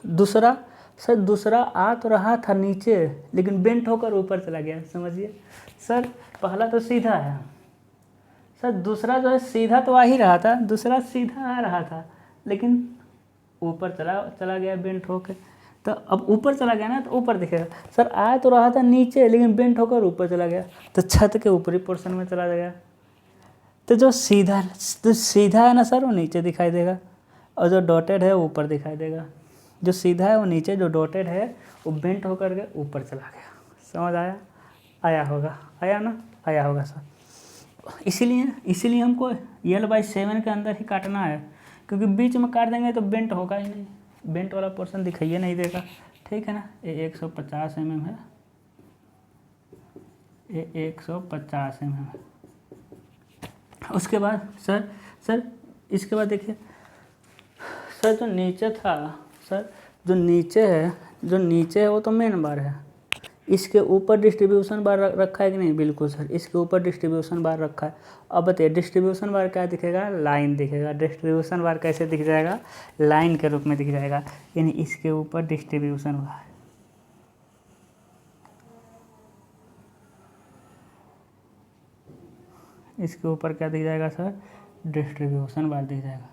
[SPEAKER 1] दूसरा सर, दूसरा आ तो रहा था नीचे लेकिन बेंट होकर ऊपर चला गया, समझिए सर। पहला तो सीधा है सर, दूसरा जो है सीधा तो आ ही रहा था, दूसरा सीधा आ रहा था लेकिन ऊपर चला गया बेंट होकर। तो अब ऊपर चला गया ना तो ऊपर दिखेगा। सर आ तो रहा था नीचे लेकिन बेंट होकर ऊपर चला गया, तो छत के ऊपरी पोर्शन में चला गया। तो जो सीधा है ना सर वो नीचे दिखाई देगा, और जो डॉटेड है वो ऊपर दिखाई देगा। जो सीधा है वो नीचे, जो डॉटेड है वो बेंट होकर के ऊपर चला गया। समझ आया, आया होगा, आया ना, आया होगा सर। इसीलिए हमको L/7 के अंदर ही काटना है, क्योंकि बीच में काट देंगे तो बेंट होगा ही नहीं, बेंट वाला पोर्शन दिखाइए नहीं देगा, ठीक है ना। ये 150 mm है, ये 150 mm है। उसके बाद सर इसके बाद देखिए सर जो नीचे था, सर जो नीचे है वो तो मेन बार है। इसके ऊपर डिस्ट्रीब्यूशन बार रखा है कि नहीं, बिल्कुल सर इसके ऊपर डिस्ट्रीब्यूशन बार रखा है। अब बताइए डिस्ट्रीब्यूशन बार क्या दिखेगा, लाइन दिखेगा। डिस्ट्रीब्यूशन बार कैसे दिख जाएगा, लाइन के रूप में दिख जाएगा, यानी इसके ऊपर डिस्ट्रीब्यूशन बार। इसके ऊपर क्या दिख जाएगा सर, डिस्ट्रीब्यूशन बार दिख जाएगा।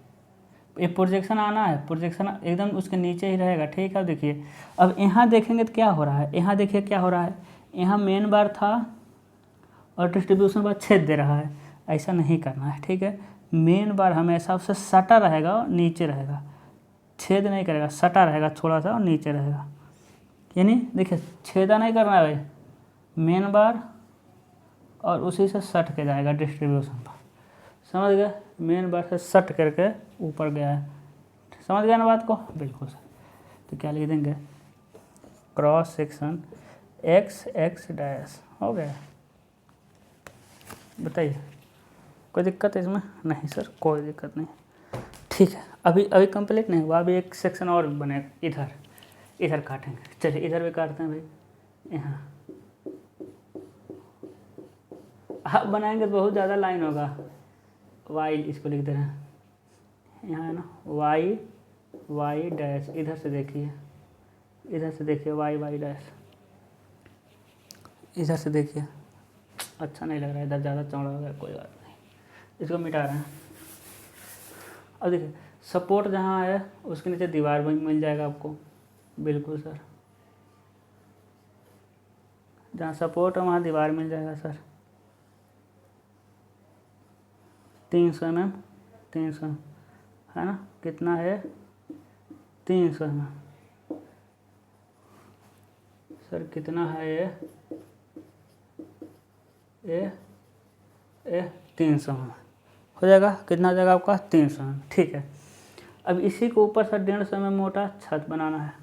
[SPEAKER 1] ये प्रोजेक्शन आना है, प्रोजेक्शन एकदम उसके नीचे ही रहेगा, ठीक है। देखिए अब यहाँ देखेंगे तो क्या हो रहा है, यहाँ देखिए क्या हो रहा है, यहाँ मेन बार था और डिस्ट्रीब्यूशन बार छेद दे रहा है। ऐसा नहीं करना है, ठीक है। मेन बार हमेशा उससे सटा रहेगा और नीचे रहेगा, छेद नहीं करेगा, सटा रहेगा थोड़ा सा और नीचे रहेगा। यानी देखिए छेदा नहीं करना है भाई, मेन बार और उसी से सट के जाएगा डिस्ट्रीब्यूशन बार, समझ गए। मेन बार से सट करके ऊपर गया है, समझ गया ना बात को, बिल्कुल सर। तो क्या लिख देंगे, क्रॉस सेक्शन x डैश हो गया। बताइए कोई दिक्कत है इसमें, नहीं सर कोई दिक्कत नहीं, ठीक है। अभी कंप्लीट नहीं हुआ, अभी एक सेक्शन और बनेगा, इधर काटेंगे। चलिए इधर भी काटते हैं भाई। यहाँ आप बनाएंगे तो बहुत ज़्यादा लाइन होगा। वाई इसको लिख दे रहे हैं, यहाँ है ना वाई डैश, इधर से देखिए, इधर से देखिए वाई डैश, इधर से देखिए। अच्छा नहीं लग रहा है, इधर ज़्यादा चौड़ा हो गया, कोई बात नहीं, इसको मिटा रहे हैं। अब देखिए सपोर्ट जहाँ है उसके नीचे दीवार मिल जाएगा आपको, बिल्कुल सर। जहाँ सपोर्ट है वहाँ दीवार मिल जाएगा सर। 300 mm, 300 है ना, कितना है 300 mm सर, कितना है ये 300 mm हो जाएगा। कितना हो जाएगा आपका 300 mm, ठीक है। अब इसी के ऊपर सर 150 mm मोटा छत बनाना है।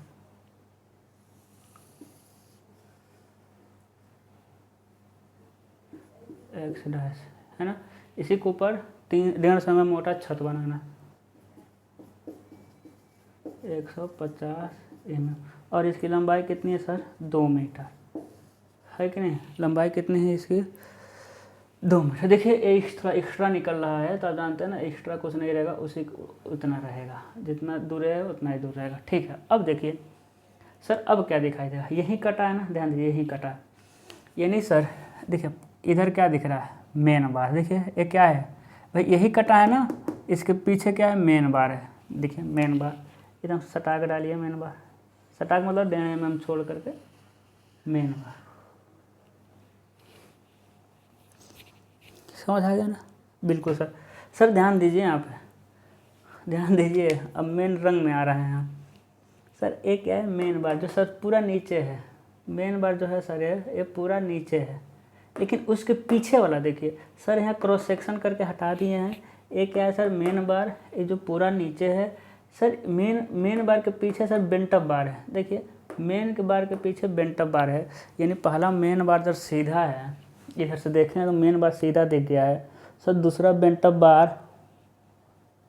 [SPEAKER 1] एक्स डैश है ना, इसी के ऊपर 150 mm मोटा छत बनाना है, 150 mm। और इसकी लंबाई कितनी है सर 2 मीटर, है कि नहीं? लंबाई कितनी है इसकी 2 मीटर। देखिए एक्स्ट्रा निकल रहा है, तो आप जानते हैं ना एक्स्ट्रा कुछ नहीं रहेगा, उसी उतना रहेगा, जितना दूर है उतना ही दूर रहेगा। ठीक है, अब देखिए सर अब क्या दिखाई देगा, यही कटा है ना, ध्यान दीजिए यही कटा है, ये नहीं सर, देखिए इधर क्या दिख रहा है मेन बार, देखिए ये क्या है भाई, यही कटा है ना, इसके पीछे क्या है मेन बार है, देखिए मेन बार एकदम सटा के डालिए, मेन बार सटाक मतलब 1.5 mm छोड़ करके मेन बार, समझ आ गया ना? बिल्कुल सर। सर ध्यान दीजिए यहाँ पे, ध्यान दीजिए, अब मेन रंग में आ रहे हैं आप। सर एक क्या है मेन बार जो सर पूरा नीचे है, मेन बार जो है सर ये पूरा नीचे है, लेकिन उसके पीछे वाला देखिए सर, यहाँ क्रॉस सेक्शन करके हटा दिए हैं। एक क्या है सर मेन बार, ये जो पूरा नीचे है सर, मेन बार के पीछे सर बेंटअप बार है, देखिए मेन के बार के पीछे बेंटअप बार है, यानी पहला मेन बार जब सीधा है, इधर से देखें तो मेन बार सीधा दिख गया है सर, दूसरा बेंटअप बार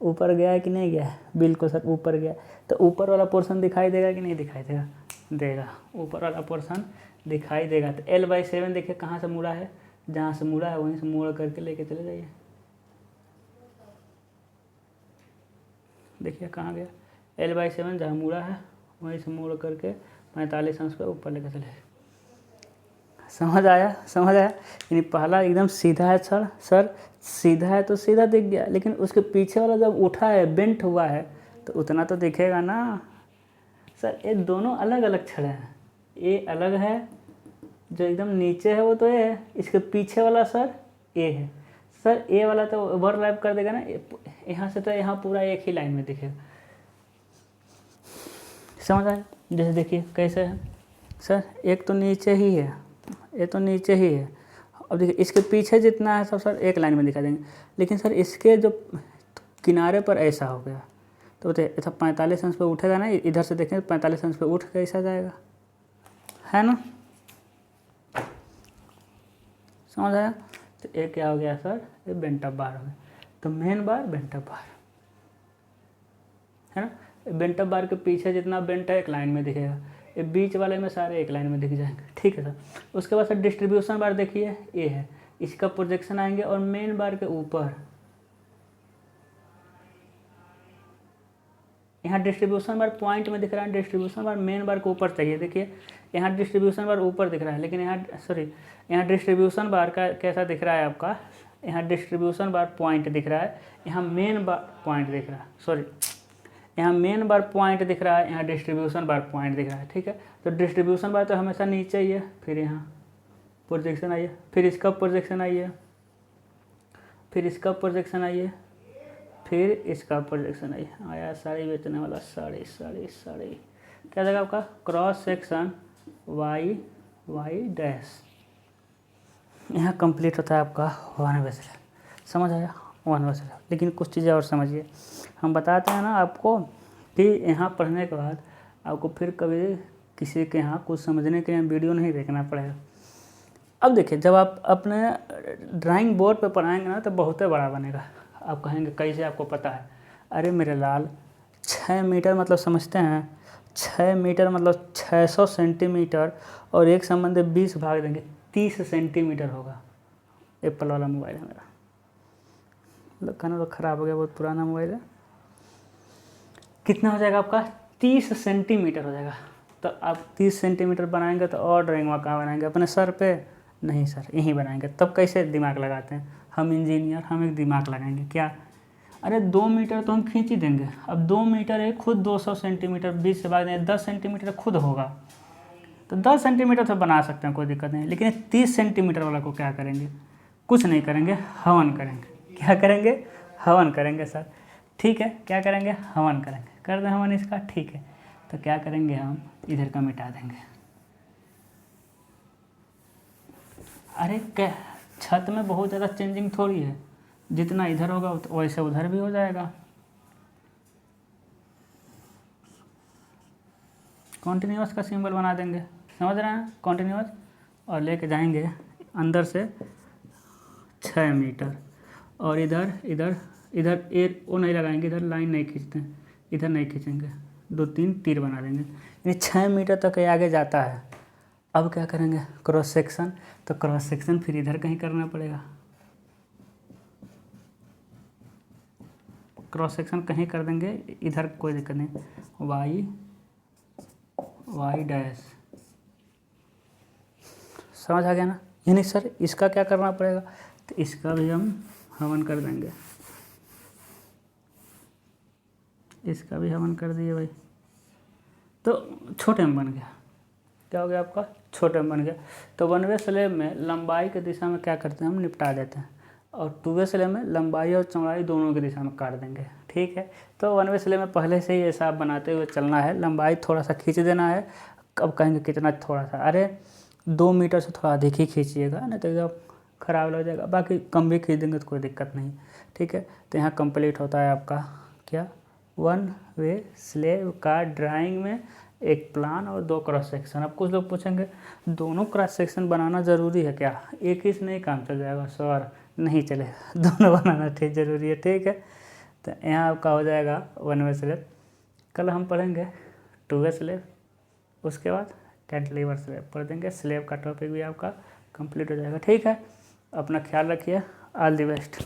[SPEAKER 1] ऊपर गया है कि नहीं गया है? बिल्कुल सर ऊपर गया, तो ऊपर वाला पोर्शन दिखाई देगा कि नहीं दिखाई देगा? देगा, ऊपर वाला पोर्शन दिखाई देगा। तो L/7 देखिए कहाँ से मुड़ा है, जहाँ से मुड़ा है वहीं से मोड़ करके लेके चले जाइए, देखिए कहाँ गया L/7, जहाँ मुड़ा है वहीं से मोड़ करके 45 अंश पे ऊपर लेके चले। समझ आया? समझ आया? यानी पहला एकदम सीधा है सर सीधा है तो सीधा दिख गया, लेकिन उसके पीछे वाला जब उठा है बेंट हुआ है तो उतना तो दिखेगा ना सर। ये दोनों अलग अलग छड़े हैं, ये अलग है जो एकदम नीचे है वो तो ये है, इसके पीछे वाला सर ए है सर, ए वाला तो ओवरलैप कर देगा ना, यहाँ से तो यहाँ पूरा एक ही लाइन में दिखेगा। समझ आया? जैसे देखिए कैसे है सर, एक तो नीचे ही है, ये तो नीचे ही है, अब देखिए इसके पीछे जितना है सब सर एक लाइन में दिखा देंगे, लेकिन सर इसके जो किनारे पर ऐसा हो गया तो बताइए ऐसा 45 अंश पे उठेगा ना, इधर से देखें 45 अंश पे उठ कैसा जाएगा, है ना? समझ आया? तो ये क्या हो गया सर, ये बेंटअप बार हो गया, तो मेन बार बेंटअप बार है ना, बेंटअप बार के पीछे जितना बेंट है एक लाइन में दिखेगा, ये बीच वाले में सारे एक लाइन में दिख जाएंगे। ठीक है सर। उसके बाद सर डिस्ट्रीब्यूशन बार देखिए, ये है, इसका प्रोजेक्शन आएंगे और मेन बार के ऊपर यहाँ डिस्ट्रीब्यूशन बार पॉइंट में दिख रहा है, डिस्ट्रीब्यूशन बार मेन बार के ऊपर चाहिए, देखिए यहाँ डिस्ट्रीब्यूशन बार ऊपर दिख रहा है, लेकिन यहाँ डिस्ट्रीब्यूशन बार का कैसा दिख रहा है आपका, यहाँ डिस्ट्रीब्यूशन बार पॉइंट दिख रहा है, यहाँ मेन बार पॉइंट दिख रहा है, यहाँ मेन बार पॉइंट दिख रहा है, यहाँ डिस्ट्रीब्यूशन बार पॉइंट दिख रहा है। ठीक है, तो डिस्ट्रीब्यूशन बार तो हमेशा नीचे ही है, फिर यहाँ प्रोजेक्शन आइए, फिर इसका प्रोजेक्शन आइए, फिर इसका प्रोजेक्शन आइए, फिर इसका प्रोजेक्शन आया साड़ी बेचने वाला, साड़ी क्या जगह आपका क्रॉस सेक्शन वाई डैश, यहाँ कंप्लीट होता है आपका 1 वेसल। समझ आया? 1 वेसल। लेकिन कुछ चीज़ें और समझिए, हम बताते हैं ना आपको कि यहाँ पढ़ने के बाद आपको फिर कभी किसी के यहाँ कुछ समझने के लिए वीडियो नहीं देखना पड़ेगा। अब देखिए जब आप अपने ड्राइंग बोर्ड पे पढ़ाएंगे ना तो बहुत बड़ा बनेगा, आप कहेंगे कैसे आपको पता है? अरे मेरे लाल 6 मीटर मतलब समझते हैं, 6 मीटर मतलब 600 सेंटीमीटर, और एक संबंध 20 भाग देंगे 30 सेंटीमीटर होगा। एप्पल वाला मोबाइल है मेरा, कहना तो ख़राब हो गया, बहुत पुराना मोबाइल है। कितना हो जाएगा आपका 30 सेंटीमीटर हो जाएगा। तो आप 30 सेंटीमीटर बनाएंगे तो और ड्राइंग वहाँ कहाँ बनाएंगे? अपने सर पे? नहीं सर, यहीं बनाएंगे। तब कैसे दिमाग लगाते हैं हम इंजीनियर, हम एक दिमाग लगाएंगे क्या? अरे 2 मीटर तो हम खींच ही देंगे, अब 2 मीटर है खुद 200 सेंटीमीटर, 20 से भाग देंगे 10 सेंटीमीटर खुद होगा, तो 10 सेंटीमीटर तो बना सकते हैं, कोई दिक्कत नहीं। लेकिन 30 सेंटीमीटर वाला को क्या करेंगे? कुछ नहीं करेंगे, हवन करेंगे। क्या करेंगे? हवन करेंगे सर। ठीक है, क्या करेंगे? हवन करेंगे। कर दें हवन इसका? ठीक है, तो क्या करेंगे हम इधर का मिटा देंगे। अरे क्या छत में बहुत ज़्यादा चेंजिंग थोड़ी है, जितना इधर होगा वैसे उधर भी हो जाएगा। कॉन्टिन्यूअस का सिंबल बना देंगे, समझ रहे हैं? कॉन्टिन्यूअस, और लेके जाएंगे अंदर से 6 मीटर, और इधर इधर इधर एक वो नहीं लगाएंगे, इधर लाइन नहीं खींचते हैं, इधर नहीं खींचेंगे, 2 3 तीर बना देंगे, यानी 6 मीटर तक ये आगे जाता है। अब क्या करेंगे, क्रॉस सेक्शन, तो क्रॉस सेक्शन फिर इधर कहीं करना पड़ेगा, क्रॉस सेक्शन कहीं कर देंगे इधर, कोई दिक्कत नहीं, वाई डैश, समझ आ गया ना। यानी सर इसका क्या करना पड़ेगा, तो इसका भी हम हवन कर देंगे, इसका भी हवन कर दिए भाई, तो छोटे में बन गया, क्या हो गया आपका, छोटे में बन गया। तो 1 वे स्लैब में लंबाई की दिशा में क्या करते हैं, हम निपटा देते हैं, और 2 वे स्लैब में लंबाई और चौड़ाई दोनों की दिशा में काट देंगे, ठीक है। तो 1 वे स्लैब में पहले से ही ऐसा बनाते हुए चलना है, लंबाई थोड़ा सा खींच देना है। अब कहेंगे कितना थोड़ा सा, अरे 2 मीटर से थोड़ा अधिक ही खींचिएगा, नहीं तो एकदम ख़राब लग जाएगा, बाकी कम भी खींच देंगे तो कोई दिक्कत नहीं, ठीक है। तो यहाँ कंप्लीट होता है आपका क्या, 1 वे स्लैब का ड्राइंग में एक प्लान और 2 क्रॉस सेक्शन। अब कुछ लोग पूछेंगे दोनों क्रॉस सेक्शन बनाना ज़रूरी है क्या, एक ही से नहीं काम चल जाएगा सर, नहीं चलेगा, दोनों बनाना ठीक ज़रूरी है, ठीक है। तो यहाँ आपका हो जाएगा 1 वे स्लैब। कल हम पढ़ेंगे 2 वे स्लैब, उसके बाद कैंटिलीवर स्लैब पढ़ देंगे, स्लैब का टॉपिक भी आपका कंप्लीट हो जाएगा, ठीक है। अपना ख्याल रखिए, ऑल द बेस्ट।